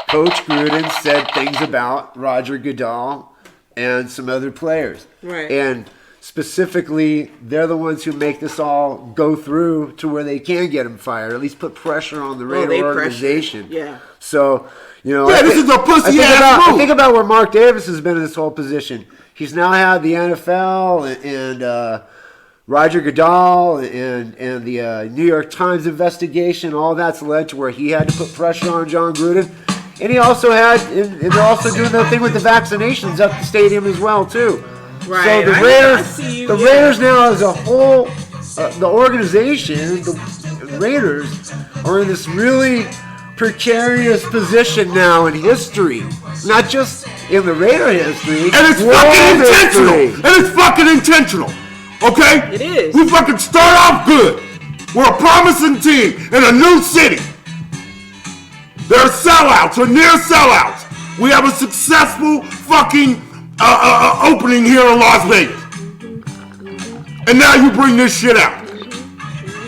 Coach Gruden said things about Roger Goodell and some other players. Right. And specifically, they're the ones who make this all go through to where they can get him fired, at least put pressure on the Raider organization. Yeah. So, you know. Yeah, this is a pussy-ass move. Think about where Mark Davis has been in this whole position. He's now had the NFL and Roger Goodell and the New York Times investigation. All that's led to where he had to put pressure on John Gruden. And he also had, and they're also doing that thing with the vaccinations at the stadium as well, too. Right. So the Raiders now as a whole, the organization, the Raiders, are in this really precarious position now in history. Not just in the Raider history. And it's fucking intentional. And it's fucking intentional. Okay? It is. We fucking start off good. We're a promising team in a new city. They're sellouts or near sellouts. We have a successful fucking opening here in Las Vegas. And now you bring this shit out.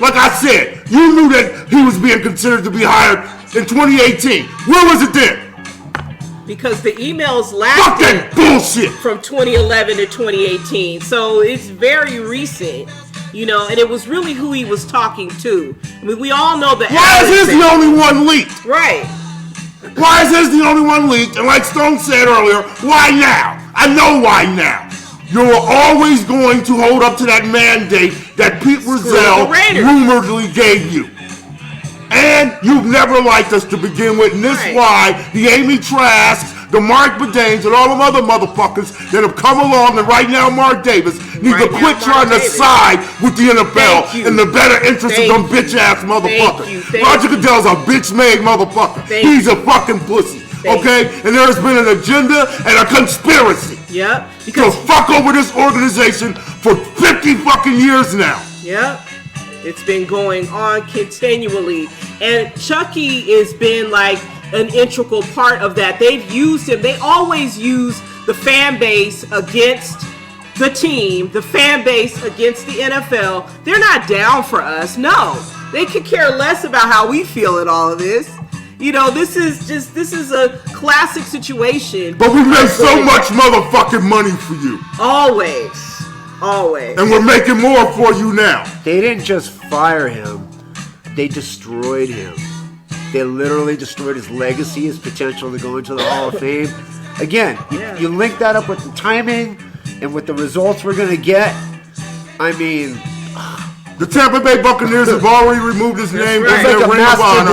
Like I said, you knew that he was being considered to be hired in 2018. Where was it then? because the emails Fuck lasted that bullshit. from 2011 to 2018. So it's very recent, you know, and it was really who he was talking to. I mean, we all know that. Why is his the only one leaked? Right. Why is his the only one leaked? And like Stone said earlier, why now? I know why now. You're always going to hold up to that mandate that Pete Rozelle rumoredly gave you. And you've never liked us to begin with, and this is why the Amy Trasks, the Mark Bedaines, and all them other motherfuckers that have come along, and right now Mark Davis need to quit trying to side with the NFL in the better interest of them bitch-ass motherfuckers. Roger Goodell's a bitch-made motherfucker. He's a fucking pussy, okay? And there's been an agenda and a conspiracy to fuck over this organization for 50 fucking years now. Yep. It's been going on continually. And Chucky has been like an integral part of that. They've used him. They always use the fan base against the team, the fan base against the NFL. They're not down for us. No. They could care less about how we feel in all of this. You know, this is a classic situation. But we made so much motherfucking money for you. Always. And we're making more for you now. They didn't just fire him, they destroyed him. They literally destroyed his legacy, his potential to go into the Hall of Fame. Again, you link that up with the timing and with the results we're going to get. I mean, the Tampa Bay Buccaneers have already removed his name from their Ring of Honor.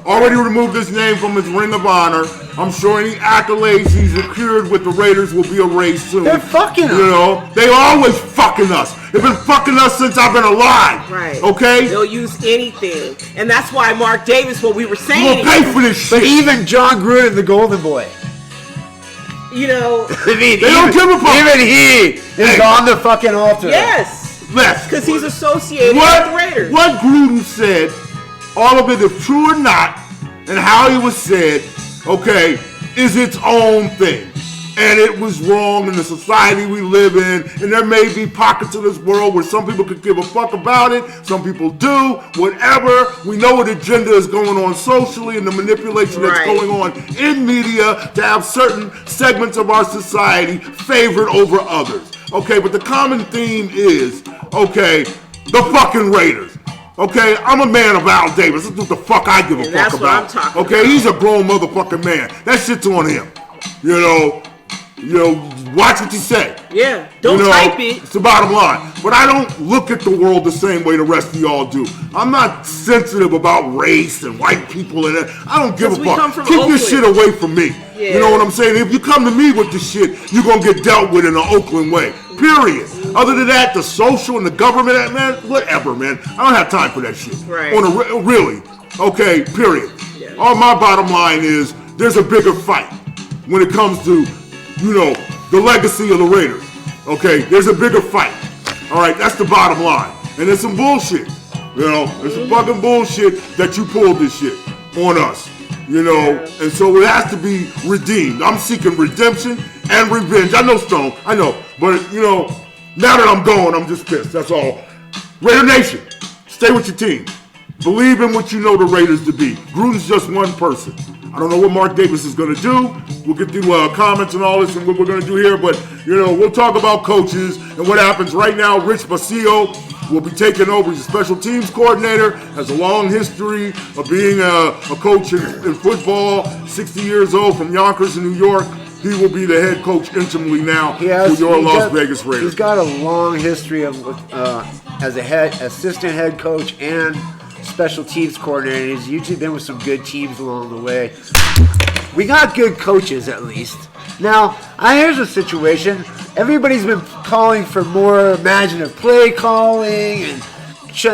Already removed his name from his Ring of Honor. I'm sure any accolades he's secured with the Raiders will be erased soon. They're fucking us. You know, they always fucking us. They've been fucking us since I've been alive. Right. Okay? They'll use anything. And that's why Mark Davis, what we were saying. We'll pay for this shit. But even John Gruden, the Golden Boy. You know. I mean, they don't give a fuck. Even he is on the fucking altar. Yes. Because he's associated with the Raiders. What Gruden said, all of it, if true or not, and how he was said, okay, is its own thing. And it was wrong in the society we live in, and there may be pockets of this world where some people could give a fuck about it, some people do, whatever. We know what agenda is going on socially and the manipulation that's going on in media to have certain segments of our society favored over others. Okay, but the common theme is, okay, the fucking Raiders. Okay, I'm a man of Al Davis. That's what the fuck I give a fuck about. What I'm talking about. He's a grown motherfucking man. That shit's on him. You know, watch what you say. Yeah, don't type it. It's the bottom line. But I don't look at the world the same way the rest of y'all do. I'm not sensitive about race and white people and that. I don't give a fuck. Keep this shit away from me. Yeah. You know what I'm saying? If you come to me with this shit, you're going to get dealt with in an Oakland way. Period. Other than that, the social and the government, man, whatever, man. I don't have time for that shit. Right. Really. Okay, period. Yeah. All my bottom line is there's a bigger fight when it comes to, you know, the legacy of the Raiders. Okay, there's a bigger fight. All right, that's the bottom line. And it's some bullshit. You know, it's some fucking bullshit that you pulled this shit on us. You know, and so it has to be redeemed. I'm seeking redemption and revenge. I know, Stone, I know. But, you know, now that I'm going, I'm just pissed. That's all. Raider Nation, stay with your team. Believe in what you know the Raiders to be. Gruden's just one person. I don't know what Mark Davis is going to do. We'll get through comments and all this and what we're going to do here. But, you know, we'll talk about coaches and what happens right now. Rich Basillo will be taking over. He's a special teams coordinator, has a long history of being a coach in football, 60 years old from Yonkers in New York. He will be the head coach intimately now for your Las Vegas Raiders. He's got a long history of as a assistant head coach and special teams coordinator. He's usually been with some good teams along the way. We got good coaches, at least. Now, here's a situation. Everybody's been calling for more imaginative play calling, and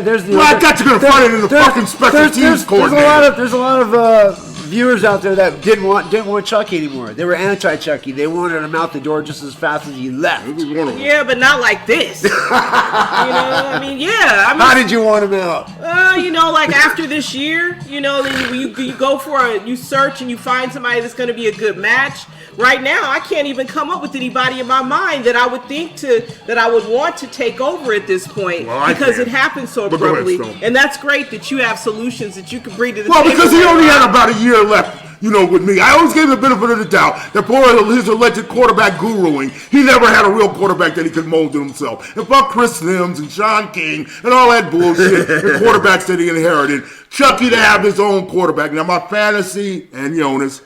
there's the. Well, I thought you were going to find it in the fucking special teams coordinator. There's a lot of viewers out there that didn't want Chucky anymore. They were anti-Chucky. They wanted him out the door just as fast as he left. Yeah, but not like this. You know, I mean, how did you want him out? You know, like after this year, you know, you go you search and you find somebody that's going to be a good match. Right now, I can't even come up with anybody in my mind that I would that I would want to take over at this point because it happened so abruptly. And that's great that you have solutions that you can bring to the table. Well, because he only had about a year left. with me. I always gave him the benefit of the doubt that for his alleged quarterback guruing, he never had a real quarterback that he could mold to himself. And fuck Chris Sims and Sean King and all that bullshit, the quarterbacks that he inherited. Chucky to have his own quarterback. Now, my fantasy, and Jonas,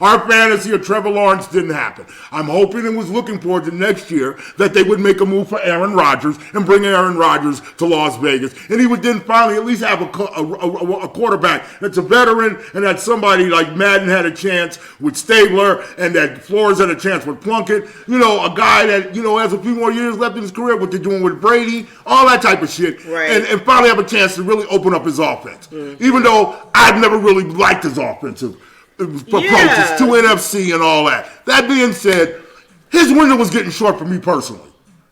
our fantasy of Trevor Lawrence didn't happen. I'm hoping and was looking forward to next year that they would make a move for Aaron Rodgers and bring Aaron Rodgers to Las Vegas. And he would then finally at least have a quarterback that's a veteran and that somebody like Madden had a chance with Stabler and that Flores had a chance with Plunkett. A guy that, has a few more years left in his career, what they're doing with Brady, all that type of shit. Right. And finally have a chance to really open up his offense. Mm-hmm. Even though I've never really liked his offensive approaches to NFC and all that. That being said, his window was getting short for me personally.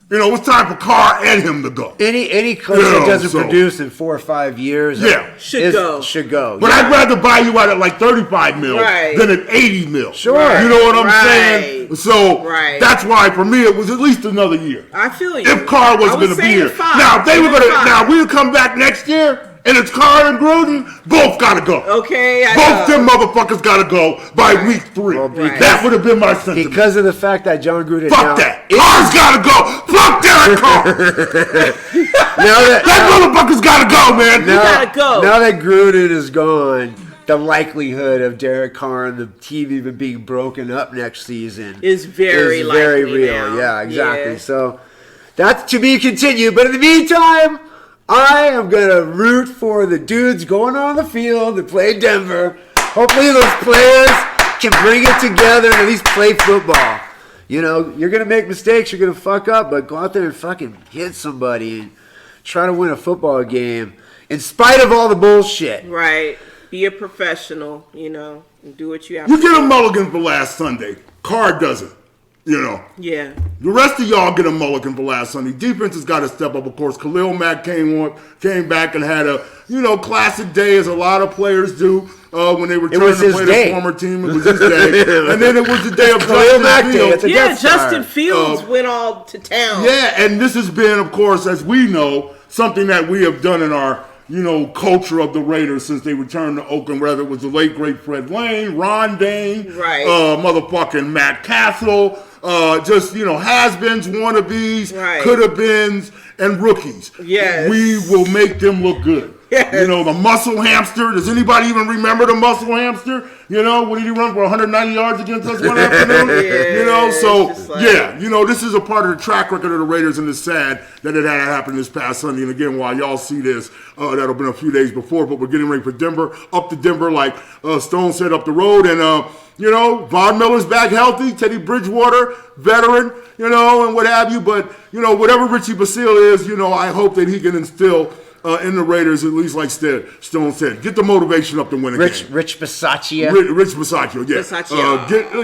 It's time for Carr and him to go. Any coach that doesn't produce in 4 or 5 years should go. But I'd rather buy you out at like $35 million than at $80 million. Sure. You know what I'm saying? So that's why for me it was at least another year. I feel you. If Carr was going to be here. Now, if they were going to, now we'll come back next year. And it's Carr and Gruden, both gotta go. Okay, both them motherfuckers gotta go by week 3. Well, that would have been my sentiment. Because of the fact that John Gruden that. Carr's gotta go. Fuck Derek Carr. that motherfucker's gotta go, man. He gotta go. Now that Gruden is gone, the likelihood of Derek Carr and the team even being broken up next season is very real. Now. Yeah, exactly. Yeah. So that's to be continued. But in the meantime, I am going to root for the dudes going on the field to play Denver. Hopefully those players can bring it together and at least play football. You're going to make mistakes, you're going to fuck up, but go out there and fucking hit somebody and try to win a football game in spite of all the bullshit. Right. Be a professional, and do what you have to do. You get a mulligan for last Sunday. Carr doesn't. Yeah. The rest of y'all get a mulligan for last Sunday. Defense has got to step up, of course. Khalil Mack came back and had a, classic day, as a lot of players do when they return to play their former team. It was his day. And then it was the day of Justin Fields. Justin Fields went all to town. Yeah, and this has been, of course, as we know, something that we have done in our culture of the Raiders since they returned to Oakland, whether it was the late, great Fred Lane, Ron Dane, motherfucking Matt Castle, has-beens, wannabes, could-have-beens, and rookies. Yes. We will make them look good. Yes. The muscle hamster. Does anybody even remember the muscle hamster? When did he run for 190 yards against us one afternoon? This is a part of the track record of the Raiders, and it's sad that it had happened this past Sunday. And again, while y'all see this, that'll have been a few days before, but we're getting ready for Denver, up to Denver, like Stone said, up the road. And, Von Miller's back healthy, Teddy Bridgewater, veteran, and what have you. But, whatever Richie Basile is, I hope that he can instill in the Raiders, at least like Stone said, get the motivation up to win a game. Rich Bisaccia. Rich Bisaccia, yeah.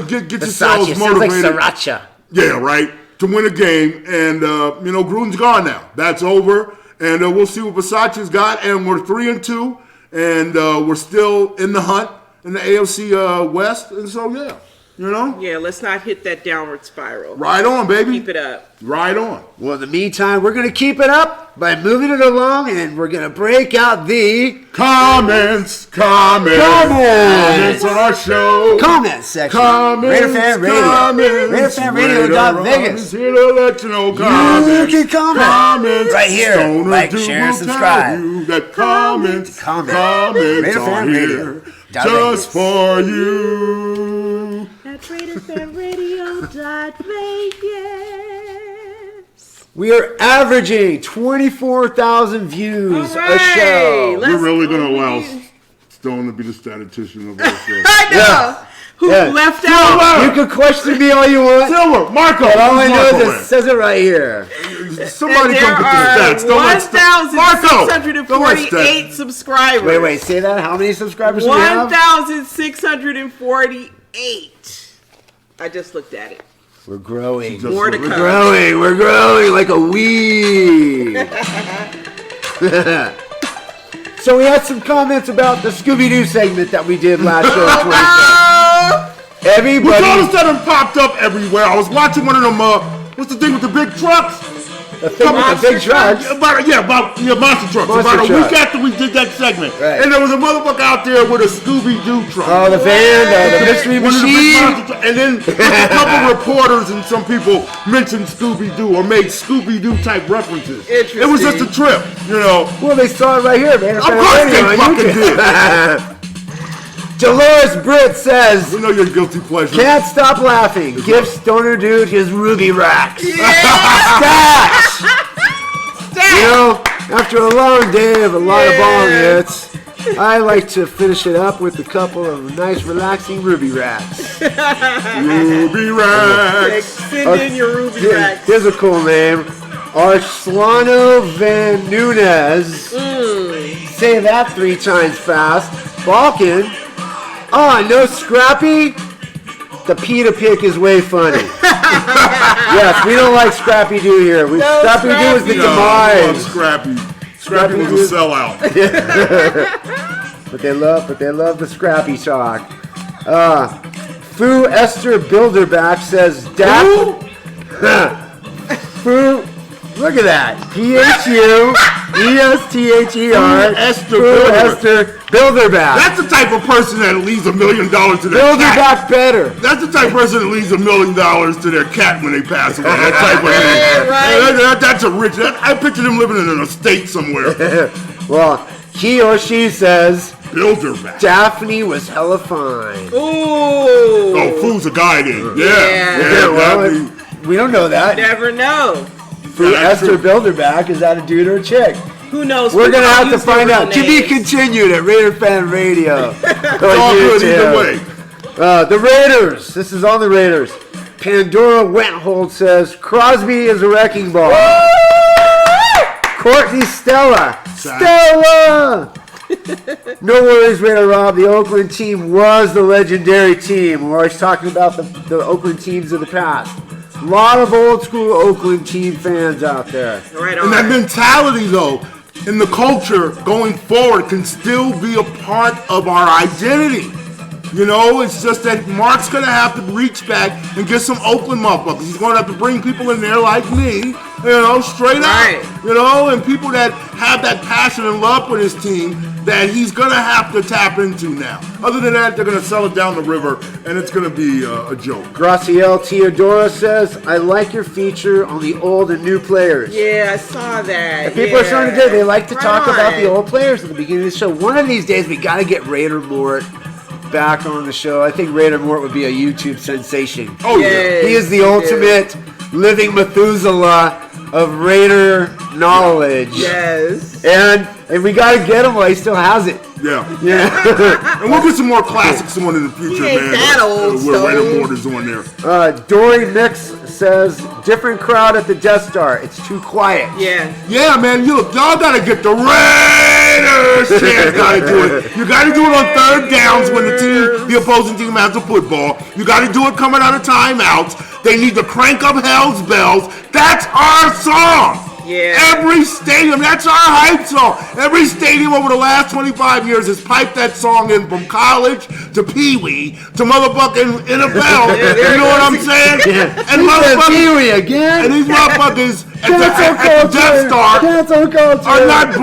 Get yourselves motivated. Sounds like Sriracha. Yeah, right. To win a game, and Gruden's gone now. That's over, and we'll see what Bisaccia's got. And we're 3-2, and we're still in the hunt in the AFC West, and so Yeah, let's not hit that downward spiral. Right on, baby. Keep it up. Right on. Well, in the meantime, we're going to keep it up by moving it along, and we're going to break out the comments on our show. Comment section. RaiderFan Radio. RaiderFanRadio.Vegas. Here to let you know comments. You can comment right here. Like, share, subscribe. Comments are here just for you. At RaiderFanRadio.Vegas. We are averaging 24,000 views a show. We're really going to allow Stone to be the statistician of our show. I know. Yeah. Who left out? You can question me all you want. Silver, Marco. All I know is it says it right here. Somebody come get the stats. 1,648 subscribers. Wait, say that. How many subscribers do we have? 1,648. I just looked at it. We're growing. More to come. We're growing like a weed. So we had some comments about the Scooby-Doo segment that we did last show. Everybody. All of a sudden popped up everywhere. I was watching one of them, what's the thing with the big trucks? The thing with the big trucks. About monster trucks. Monster About a truck. week after we did that segment. Right. And there was a motherfucker out there with a Scooby-Doo truck. Oh, the van, the mystery One of the big machine. monster trucks. And then a couple reporters and some people mentioned Scooby-Doo or made Scooby-Doo type references. Interesting. It was just a trip, you know. Well, they saw it right here, man. Of course they fucking did. Dolores Britt says, We know your guilty pleasure. can't stop laughing. Give Stoner Dude his ruby racks. Yeah. Stash! You know, after a long day of a lot of bong hits, I like to finish it up with a couple of nice relaxing ruby racks. Ruby Racks. Send in your Ruby racks. Here's a cool name. Arslano Van Nunes. Say that 3 times fast. Balkan. No Scrappy. The Pita Pick is way funny. Yes, we don't like Scrappy Doo here. Scrappy Doo is the demise. Scrappy was a sellout. But they love the Scrappy talk. Foo Esther Bilderback says Foo. Look at that. P-H-U-E-S-T-H-E-R. Esther Bilderback. That's the type of person that leaves $1 million to their cat. Bilderback better. That's the type of person that leaves $1 million to their cat when they pass away. That type of thing. Right. That's a rich. I picture them living in an estate somewhere. Well, he or she says Bilderback. Daphne was hella fine. Ooh. Oh, Foo's a guy then. Yeah. Well, Daphne. we don't know that. Never know. Foo Yeah, that's Esther true. Bilderback, is that a dude or a chick? Who knows? We're People gonna have to use their find real out. To be names. continued at RaiderFan Radio. It's all good either way. The Raiders. This is on the Raiders. Pandora Wenthold says Crosby is a wrecking ball. Courtney Stella. Stella. No worries, Raider Rob. The Oakland team was the legendary team. We're always talking about the Oakland teams of the past. A lot of old school Oakland team fans out there. Right And that on. mentality, though, in the culture going forward can still be a part of our identity. You know, it's just that Mark's going to have to reach back and get some Oakland motherfuckers. He's going to have to bring people in there like me, you know, straight Right. up. You know, and people that have that passion and love for his team that he's going to have to tap into now. Other than that, they're going to sell it down the river, and it's going to be a joke. Gracielle Teodora says, I like your feature on the old and new players. Yeah, I saw that. And people are starting to do it. They like to Right talk about on. the old players at the beginning of the show. One of these days, we got to get Raider Mort back on the show. I think Raider Mort would be a YouTube sensation. Oh, Yes. He is the ultimate living Methuselah of Raider knowledge. Yes. And we got to get him while he still has it. yeah. Yeah. And we'll get some more classics on in the future, He ain't man. that old, Where Raider so- Mort is on there. Dory Mix says, different crowd at the Death Star. It's too quiet. Yeah. Yeah, man, y'all gotta get the Raiders chance. Gotta do it. You gotta do it on third downs when the opposing team has the football. You gotta do it coming out of timeouts. They need to crank up hell's bells. That's our song. Yeah. Every stadium, that's our hype song. Every stadium over the last 25 years has piped that song in from college to Pee Wee to motherfucking NFL. You know what I'm saying? And Pee-wee again. and these motherfuckers at Cancel the culture. Death Star Cancel culture. are not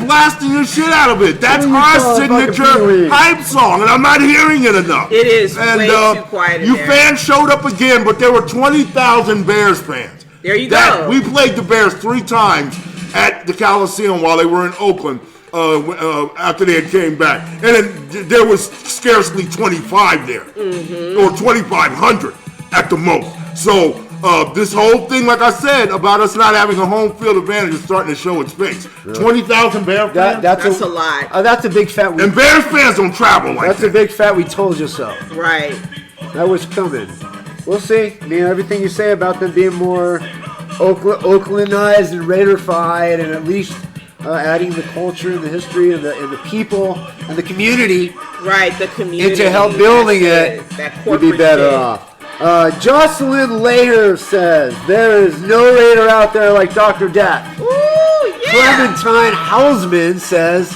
blasting the shit out of it. That's What do you our call it? Fucking signature Pee-wee. hype song, and I'm not hearing it enough. It is And way too quiet in you there. fans showed up again, but there were 20,000 Bears fans. There you go. We played the Bears 3 times at the Coliseum while they were in Oakland after they had came back. And there was scarcely 25 there, or 2,500 at the most. So this whole thing, like I said, about us not having a home field advantage is starting to show its face. 20,000 Bear fans? That's That's a lot. That's a big fat. And Bears fans don't travel like That's that. a big fat. We told you so. Right. That was coming. We'll see. I mean, everything you say about them being more Oaklandized and Raiderfied, and at least adding the culture and the history and the people and the community Right. The community. into help building That's it, That you'd corporate be better shit. off. Jocelyn Laher says, there is no Raider out there like Dr. Death. Ooh, yeah. Clementine Hausman says,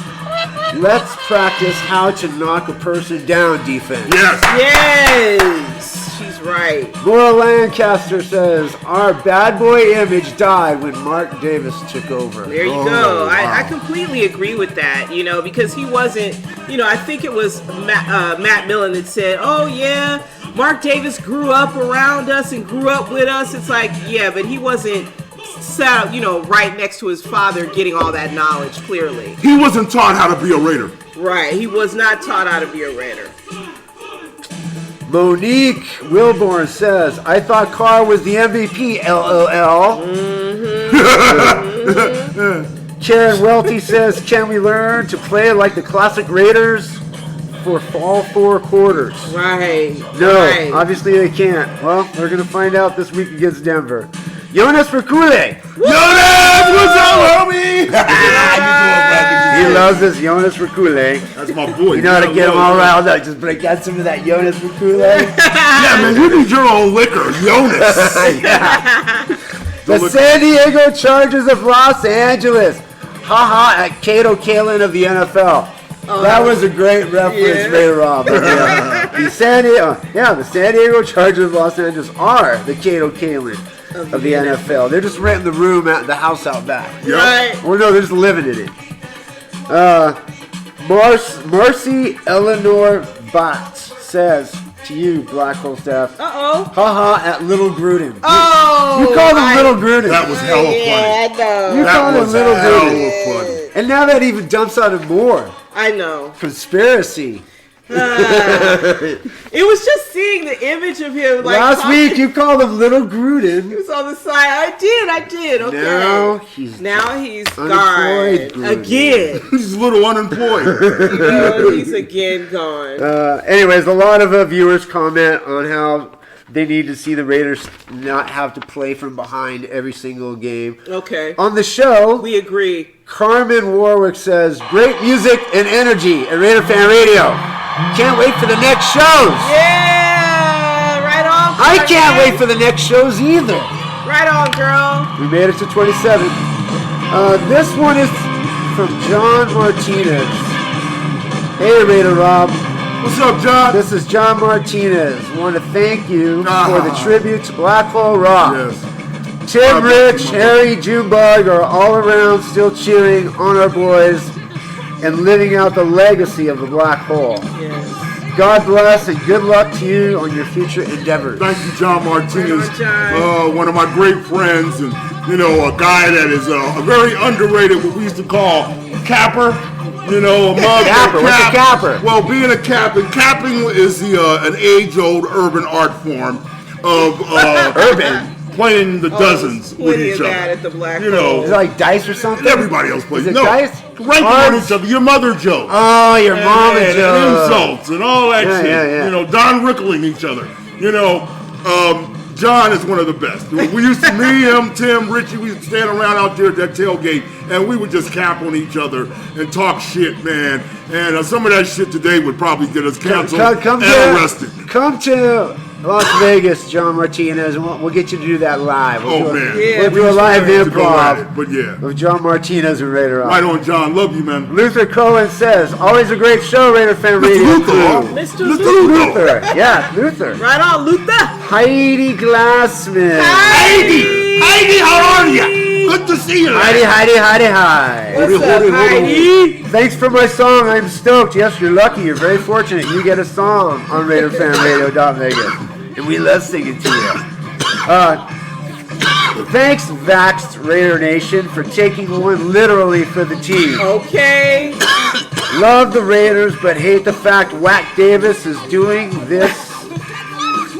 let's practice how to knock a person down defense. Yes. Yes. she's right. Laura Lancaster says, our bad boy image died when Mark Davis took over. There you go. I completely agree with that, because he wasn't, I think it was Matt Millen that said, oh, yeah, Mark Davis grew up around us and grew up with us. It's like, yeah, but he wasn't sat, right next to his father getting all that knowledge, clearly. He wasn't taught how to be a Raider. Right. He was not taught how to be a Raider. Monique Wilborn says, I thought Carr was the MVP, LOL. Karen Welty says, can we learn to play like the classic Raiders for all 4 quarters? Right. No, right. obviously they can't. Well, we're going to find out this week against Denver. Jonas Verkule. Jonas, what's up, homie? He loves us, Jonas Verkule. That's my boy. You know how to get him all riled up. Just break out some of that Jonas Verkule. Yeah, man, you need your own liquor, Jonas. Yeah. The San Diego Chargers of Los Angeles. Haha at Kato Kalin of the NFL. That was a great reference, Ray Rob. The San Diego Chargers of Los Angeles are the Kato Kalin of the NFL. They're just renting the room at the house out back. Yep. Right. Or no, they're just living in it. Marcy Eleanor Bott says to you, Black Hole staff, haha at Little Gruden. Oh! You called him Little Gruden. That was hella funny. I know. You called him Little Gruden. Hella funny. And now that even jumps out of more. I know. Conspiracy. It was just seeing the image of him. Like Last week you called him Little Gruden. He was on the side. I did. Okay. Now he's gone. Gruden. Again. He's a little unemployed. He's again gone. Anyways, a lot of viewers comment on how they need to see the Raiders not have to play from behind every single game. Okay. On the show, We agree. Carmen Warwick says, great music and energy at RaiderFan Radio. Can't wait for the next shows. Yeah! Right on. I can't Carmen. wait for the next shows either. Right on, girl. We made it to 27. This one is from John Martinez. Hey, Raider Rob. What's up, John? This is John Martinez. Want to thank you for the tribute to Black Hole Rock. Yes. Tim, Rich, Harry, Junebug are all around still cheering on our boys and living out the legacy of the Black Hole. Yes. God bless and good luck to you on your future endeavors. Thank you, John Martinez. Right on, John. One of my great friends, and a guy that is a very underrated, what we used to call capper. A mug. Capper. What's a capper? Well, being a capper, capping is an age-old urban art form of playing the dozens with Plenty each of that other. at the Black Is Hole. it like dice or something? Everybody else plays. Is it No, dice? ranking on each other. Your mother jokes. Oh, your mom and and Joe. insults and all that shit. Yeah. Don Rickling each other. John is one of the best. We used to, me, him, Tim, Richie, we used to stand around out there at that tailgate, and we would just cap on each other and talk shit, man. And some of that shit today would probably get us canceled and arrested. Come to Las Vegas, John Martinez, and we'll get you to do that live. Man. We'll do a live improv But yeah. with John Martinez and Raider Rock. Right on, John. Love you, man. Luther Cohen says, always a great show, RaiderFan Radio. Mr. Luther. Yeah, Luther. Right on, Luther. Heidi Glassman. Heidi, how are you? Good to see you. Heidi. What's up, Heidi? Thanks for my song. I'm stoked. Yes, you're lucky. You're very fortunate. You get a song on RaiderFanRadio.Vegas. And we love singing to you. Thanks, Vaxxed Raider Nation, for taking one literally for the team. Okay. Love the Raiders, but hate the fact Wack Davis is doing this.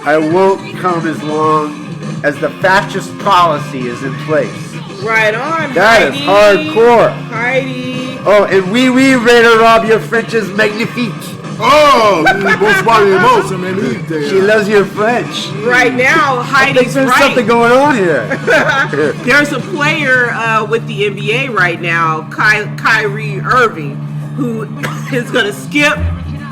I won't come as long as the fascist policy is in place. Right on, That Heidi. is hardcore. Heidi. Oh, and oui, Raider Rob, your French is magnifique. Oh, She loves your French. Right now, I think Heidi's there's right. something going on here. There's a player with the NBA right now, Kyrie Irving, who is going to skip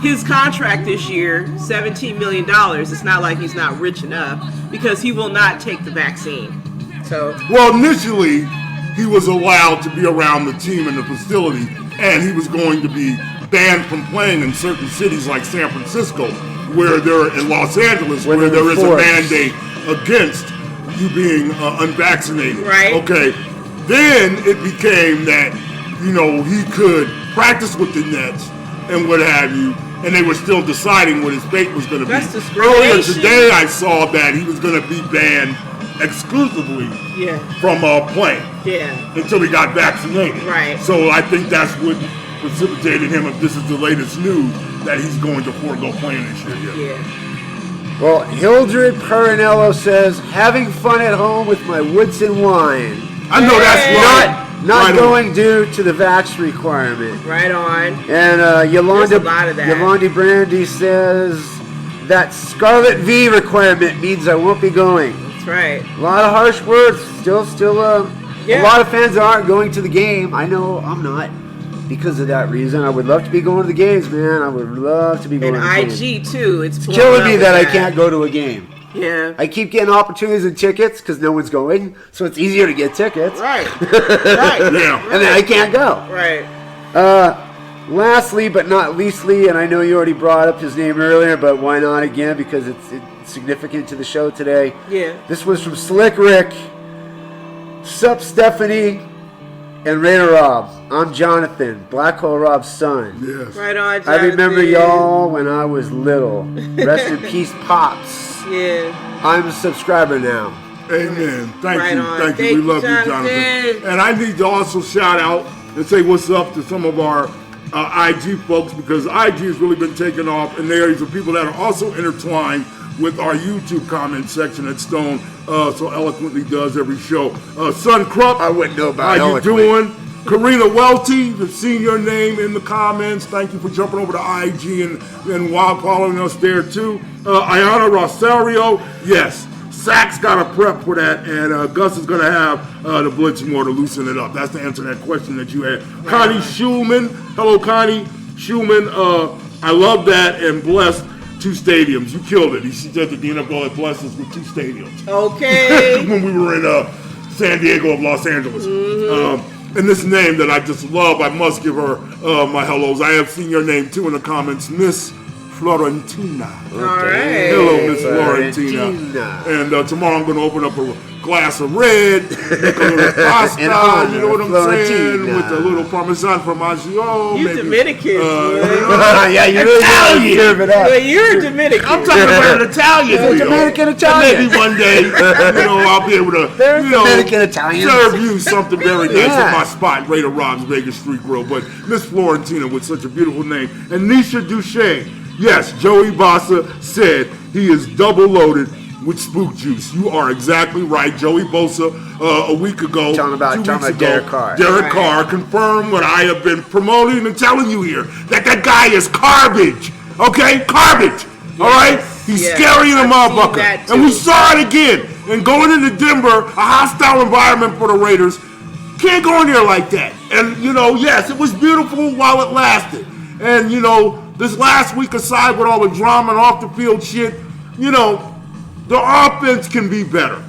his contract this year, $17 million. It's not like he's not rich enough because he will not take the vaccine. So, well, initially, he was allowed to be around the team in the facility, and he was going to be banned from playing in certain cities like San Francisco, where they're in Los Angeles, where there is a mandate against you being unvaccinated. Right. Okay. Then it became that, he could practice with the Nets and what have you, and they were still deciding what his fate was going to be. That's discrimination. Earlier today, I saw that he was going to be banned exclusively from playing until he got vaccinated. Right. So I think that's what precipitated him, if this is the latest news, that he's going to forego playing this year. Yeah. Well, Hildred Perinello says, having fun at home with my Woodson wine. I know that's right. Not going due to the vax requirement. Right on. And Yolanda Brandy says that Scarlet V requirement means I won't be going. That's right. A lot of harsh words. Still, a lot of fans aren't going to the game. I know I'm not. Because of that reason, I would love to be going to the games, man. I would love to be going to the games. And IG too. It's killing me that I can't go to a game. Yeah. I keep getting opportunities and tickets because no one's going, so it's easier to get tickets. Right. Right. Yeah. And then I can't go. Right. Lastly, but not leastly, and I know you already brought up his name earlier, but why not again? Because it's significant to the show today. Yeah. This was from Slick Rick. Sup, Stephanie and Raider Rob. I'm Jonathan, Black Hole Rob's son. Yes. Right on, Jonathan. I remember y'all when I was little. Rest in peace, Pops. Yeah. I'm a subscriber now. Amen. Thank Right you. on. Thank you. Thank We love you, you, Jonathan. Jonathan. And I need to also shout out and say what's up to some of our IG folks, because IG has really been taking off, and there are some people that are also intertwined with our YouTube comment section that Stone so eloquently does every show. Son Krupp, I wouldn't know about how you eloquent. doing? Karina Welty, you've seen your name in the comments. Thank you for jumping over to IG and while following us there too. Ayana Rosario, yes, Sack's got a prep for that, and Gus is going to have the blitz more to loosen it up. That's the answer to that question that you had. Connie Schulman, hello Connie Schulman, I love that, and blessed 2 stadiums. You killed it. He said that the NFL had blessed us with 2 stadiums. Okay. When we were in San Diego of Los Angeles. Mm-hmm. And this name that I just love, I must give her my hellos. I have seen your name too in the comments, Miss Florentina. All right. Hello, Miss Florentina. And tomorrow I'm going to open up a glass of red, make a little pasta, you know what I'm saying, with a little Parmesan Formaggio. You maybe, Dominican. Yeah, you really Italian. serve it up. Well, you're Dominican. I'm talking about an Italian meal. Dominican And Italian. maybe one day, I'll be able to, There's Dominican Italians. serve you something very nice Yeah. at my spot, Raider Rob's Vegas Street Grill. But Miss Florentina with such a beautiful name. And Nisha Duchesne. Yes, Joey Bossa said he is double loaded with spook juice. You are exactly right. Joey Bosa a week ago, Talking about Derek Carr. Derek Carr confirmed what I have been promoting and telling you here, that guy is garbage. Okay? Garbage. All right? He's scary in a motherfucker. And we saw it again. And going into Denver, a hostile environment for the Raiders, can't go in there like that. And, yes, it was beautiful while it lasted. And, this last week aside with all the drama and off the field shit, the offense can be better.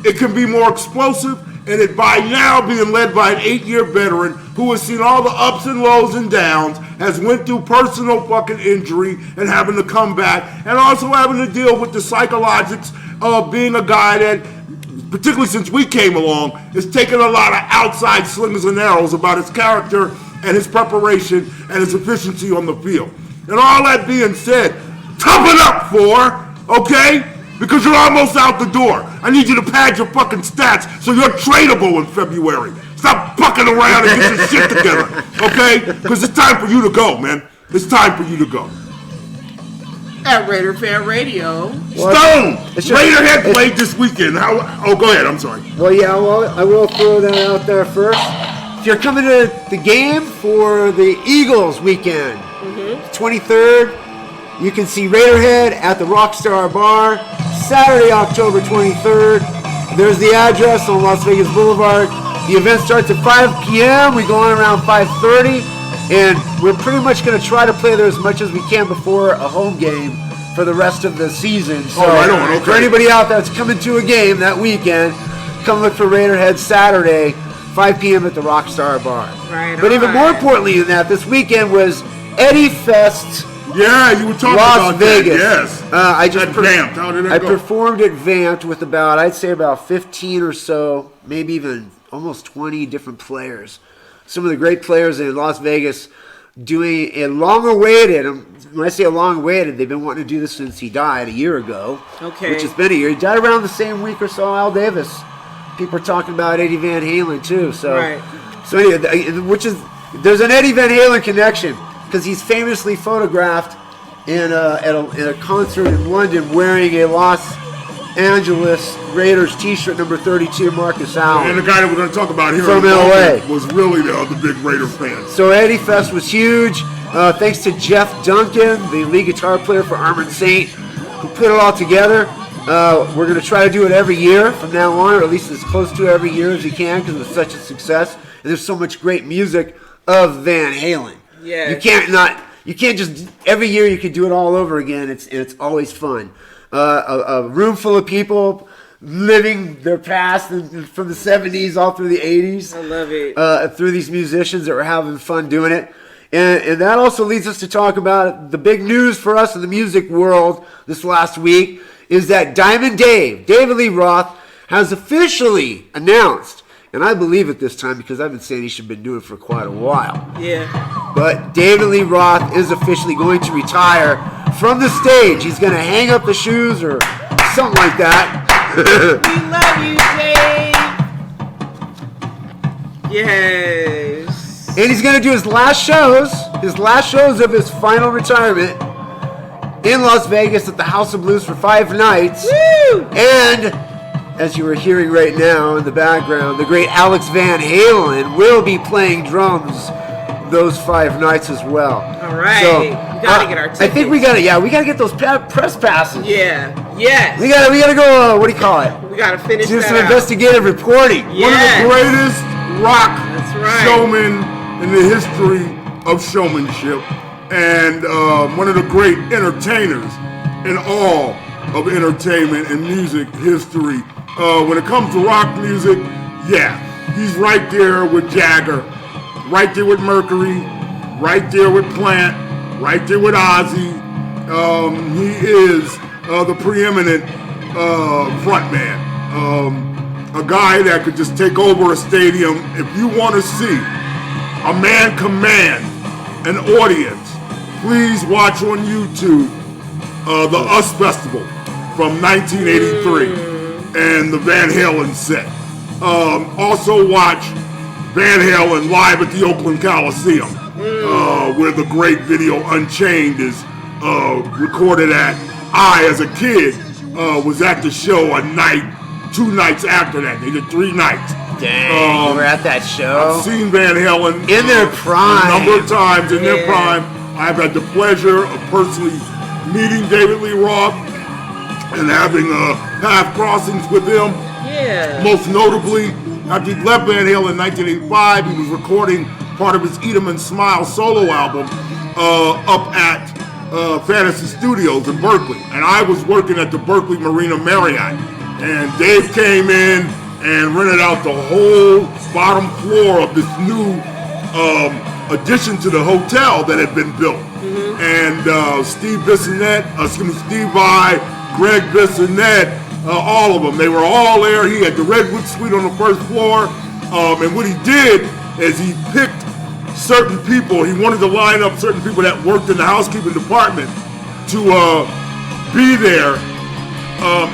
It can be more explosive, and it by now being led by an 8-year veteran who has seen all the ups and lows and downs, has went through personal fucking injury and having to come back, and also having to deal with the psychologics of being a guy that, particularly since we came along, is taking a lot of outside slings and arrows about his character and his preparation and his efficiency on the field. And all that being said, toughen up, okay? Because you're almost out the door. I need you to pad your fucking stats so you're tradable in February. Stop fucking around and get your shit together, okay? Because it's time for you to go, man. It's time for you to go. At Raider Fan Radio. Stone! Raiderhead played this weekend. Go ahead. I'm sorry. Well, yeah, I will throw that out there first. If you're coming to the game for the Eagles weekend, 23rd, you can see Raiderhead at the Rockstar Bar, Saturday, October 23rd. There's the address on Las Vegas Boulevard. The event starts at 5 p.m. We go on around 5:30, and we're pretty much going to try to play there as much as we can before a home game for the rest of the season. So right on, okay. For anybody out there that's coming to a game that weekend, come look for Raiderhead Saturday, 5 p.m. at the Rockstar Bar. Right But even on. more importantly than that, this weekend was Eddie Fest Yeah, you were talking Las about Vegas. that. Yes. I just At Vamped. How did that I go? performed at Vamped with I'd say about 15 or so, maybe even almost 20 different players. Some of the great players in Las Vegas doing a long-awaited, when I say a long-awaited, they've been wanting to do this since he died a year ago. Okay. Which has been a year. He died around the same week or so, Al Davis. People are talking about Eddie Van Halen too. So, Right. So anyway, there's an Eddie Van Halen connection because he's famously photographed in a concert in London wearing a Los Angeles Raiders T-shirt number 32, Marcus Allen. And the guy that we're going to talk about here From in a moment LA. was really the big Raider fan. So Eddie Fest was huge. Thanks to Jeff Duncan, the lead guitar player for Armored Saint, who put it all together. We're going to try to do it every year from now on, or at least as close to every year as we can, because it was such a success. And there's so much great music of Van Halen. Yeah. You can't just every year you could do it all over again. It's always fun. A room full of people living their past from the 70s all through the 80s. I love it. Through these musicians that were having fun doing it. And that also leads us to talk about the big news for us in the music world this last week is that Diamond David Lee Roth, has officially announced, and I believe it this time because I've been saying he should have been doing it for quite a while. Yeah. But David Lee Roth is officially going to retire from the stage. He's going to hang up the shoes or something like that. We love you, Dave. Yes. And he's going to do his last shows of his final retirement in Las Vegas at the House of Blues for 5 nights. Woo! And as you were hearing right now in the background, the great Alex Van Halen will be playing drums those 5 nights as well. All right. So, we gotta get our tickets. I think we gotta get those press passes. Yeah. Yes. We gotta go. What do you call it? We gotta finish Do that some out. investigative reporting. Yeah. One of the greatest rock That's right. showmen in the history of showmanship, and one of the great entertainers in all of entertainment and music history. When it comes to rock music, yeah, he's right there with Jagger, right there with Mercury, right there with Plant, right there with Ozzy. He is the preeminent frontman. A guy that could just take over a stadium. If you want to see a man command an audience, please watch on YouTube the US Festival from 1983 and the Van Halen set. Also watch Van Halen live at the Oakland Coliseum, where the great video Unchained is recorded at. I, as a kid, was at the show a night, 2 nights after that. They did 3 nights. Dang, you were at that show. I've seen Van Halen In their prime. a number of times in their Yeah. prime. I've had the pleasure of personally meeting David Lee Roth and having path crossings with him. Yeah. Most notably, after he left Van Halen in 1985, he was recording part of his Eat 'em and Smile solo album up at Fantasy Studios in Berkeley. And I was working at the Berkeley Marina Marriott. And Dave came in and rented out the whole bottom floor of this new addition to the hotel that had been built. And Steve Vai, Greg Bissonette, all of them. They were all there. He had the Redwood Suite on the first floor. And what he did is he picked certain people. He wanted to line up certain people that worked in the housekeeping department to be there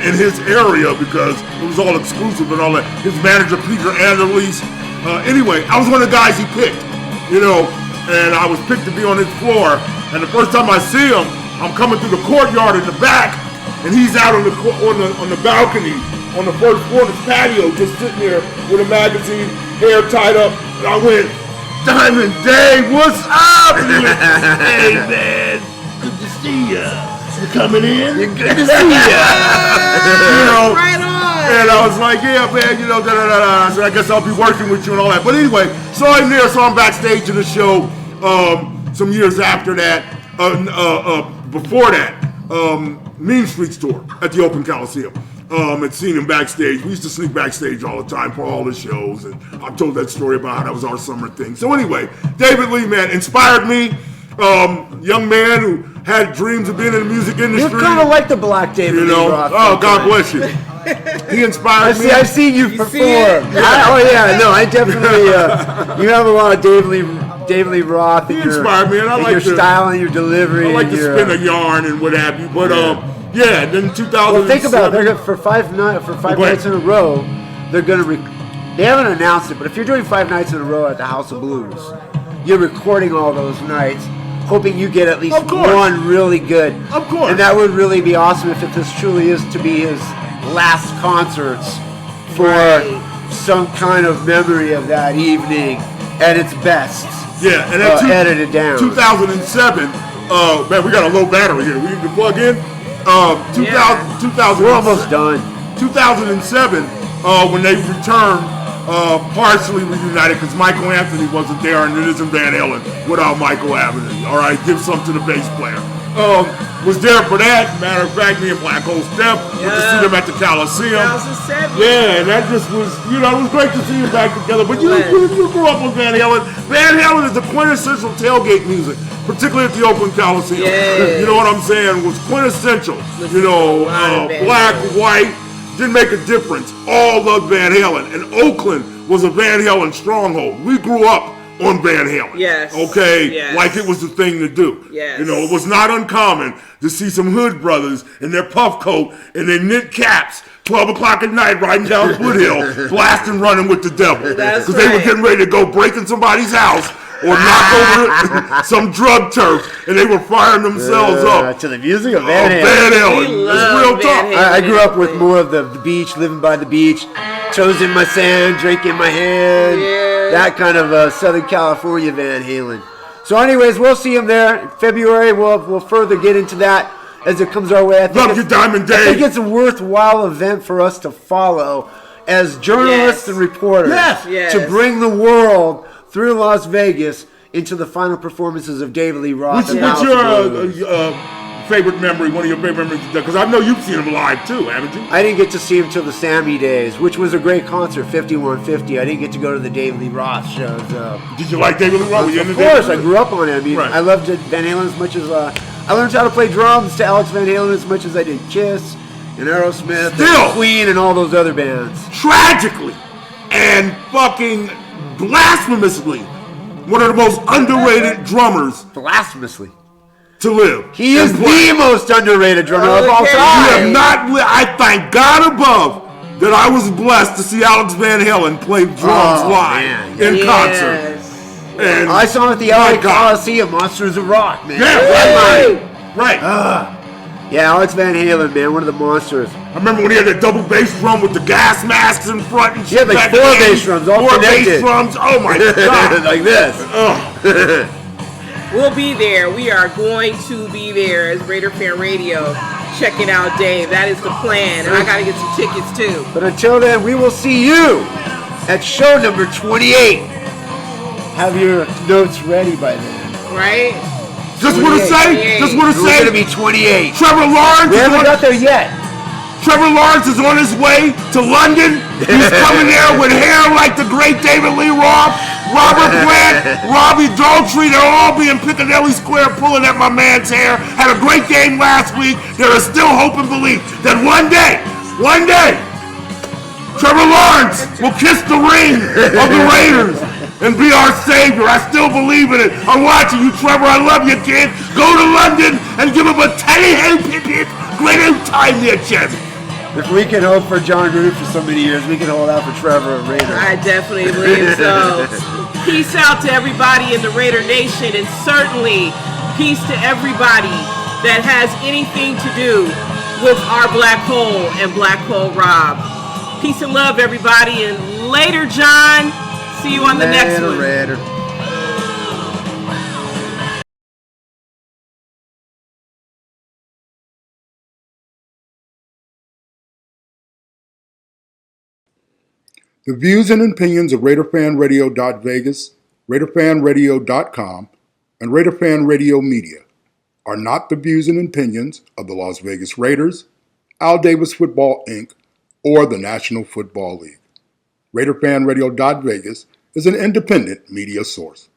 in his area because it was all exclusive and all that. His manager, Peter Anderleese. Anyway, I was one of the guys he picked, and I was picked to be on his floor. And the first time I see him, I'm coming through the courtyard in the back, and he's out on the balcony on the first floor of his patio, just sitting there with a magazine, hair tied up. And I went, Diamond Dave, what's up? And he went, hey man, good to see ya. You coming in? Good to see ya. Right on. And I was like, yeah, man, da-da-da-da. So I guess I'll be working with you and all that. But anyway, so I'm there, so I'm backstage in the show some years after that. Before that, Mean Streets tour at the Oakland Coliseum. And seen him backstage. We used to sneak backstage all the time for all the shows. And I've told that story about how that was our summer thing. So anyway, David Lee, man, inspired me. young man who had dreams of being in the music industry. You're kind of like the Black David Lee Roth. Oh, God bless you. He inspired me. I've seen you perform. I definitely. You have a lot of David Lee Roth. He inspired me, and I like your style and your delivery. I like to spin a yarn and what have you. But then 2000. Well, think about it. For five nights in a row, they're gonna. They haven't announced it, but if you're doing 5 nights in a row at the House of Blues, you're recording all those nights, hoping you get at least one really good. Of course. And that would really be awesome if this truly is to be his last concerts for some kind of memory of that evening at its best. Yeah, and that's edited down. 2007. Man, we got a low battery here. We can plug in. 2000. We're almost done. 2007. When they returned. Partially reunited because Michael Anthony wasn't there, and it isn't Van Halen without Michael Anthony. All right, give some to the bass player. Was there for that. Matter of fact, me and Black Hole Steph went to see them at the Coliseum. 2007. Yeah, and that just was, it was great to see them back together. But you grew up with Van Halen. Van Halen is the quintessential tailgate music, particularly at the Oakland Coliseum. Yeah. You know what I'm saying? Was quintessential. Black, white. Didn't make a difference. All loved Van Halen. And Oakland was a Van Halen stronghold. We grew up on Van Halen. Yes. Okay? Yes. Like it was the thing to do. Yes. It was not uncommon to see some hood brothers in their puff coat and their knit caps 12 o'clock at night riding down Foothill, blasting running with the devil. That's Because they were getting ready to go break in somebody's house or knock over some drug turf, and they were firing themselves up. To the music of Van Halen. Van Halen. That's real talk. I grew up with more of the beach, living by the beach, toes in my sand, drink in my hand. Yeah. That kind of Southern California Van Halen. So anyways, we'll see him there in February. We'll further get into that as it comes our way. Love you, Diamond Dave. I think it's a worthwhile event for us to follow as journalists and reporters to bring the world through Las Vegas into the final performances of David Lee Roth. What's your favorite memory, one of your favorite memories? Because I know you've seen him live too, haven't you? I didn't get to see him till the Sammy days, which was a great concert, 5150. I didn't get to go to the David Lee Roth shows. Did you like David Lee Roth? Of course, I grew up on him. I mean, I loved Van Halen as much as I learned how to play drums to Alex Van Halen as much as I did Kiss and Aerosmith and Queen and all those other bands. Tragically and fucking blasphemously, one of the most underrated drummers blasphemously to live. He is the most underrated drummer of all time. You have not. I thank God above that I was blessed to see Alex Van Halen play drums live in concert. And I saw him at the LA Coliseum, Monsters of Rock, man. Yeah, right. Yeah, Alex Van Halen, man, one of the monsters. I remember when he had that double bass drum with the gas masks in front and shit. Yeah, like 4 bass drums, all connected. 4 bass drums, oh my God. Like this. We'll be there. We are going to be there as Raider Fan Radio. Checking out Dave. That is the plan. And I got to get some tickets too. But until then, we will see you at show number 28. Have your notes ready by then. Right? Just want to say, We're going to be 28. Trevor Lawrence. We haven't got there yet. Trevor Lawrence is on his way to London. He's coming there with hair like the great David Lee Roth, Robert Plant, Robbie Daltrey. They'll all be in Piccadilly Square pulling at my man's hair. Had a great game last week. There is still hope and belief that one day, Trevor Lawrence will kiss the ring of the Raiders and be our savior. I still believe in it. I'm watching you, Trevor. I love you, kid. Go to London and give him a tiny hip. Great time there, Chad. If we can hope for John Gruden for so many years, we can hold out for Trevor and Raider. I definitely believe so. Peace out to everybody in the Raider Nation, and certainly peace to everybody that has anything to do with our Black Hole and Black Hole Rob. Peace and love, everybody, and later, John. See you on the next one. Raider. The views and opinions of RaiderFanRadio.Vegas, RaiderFanRadio.com, and RaiderFan Radio Media are not the views and opinions of the Las Vegas Raiders, Al Davis Football, Inc., or the National Football League. RaiderFanRadio.Vegas is an independent media source.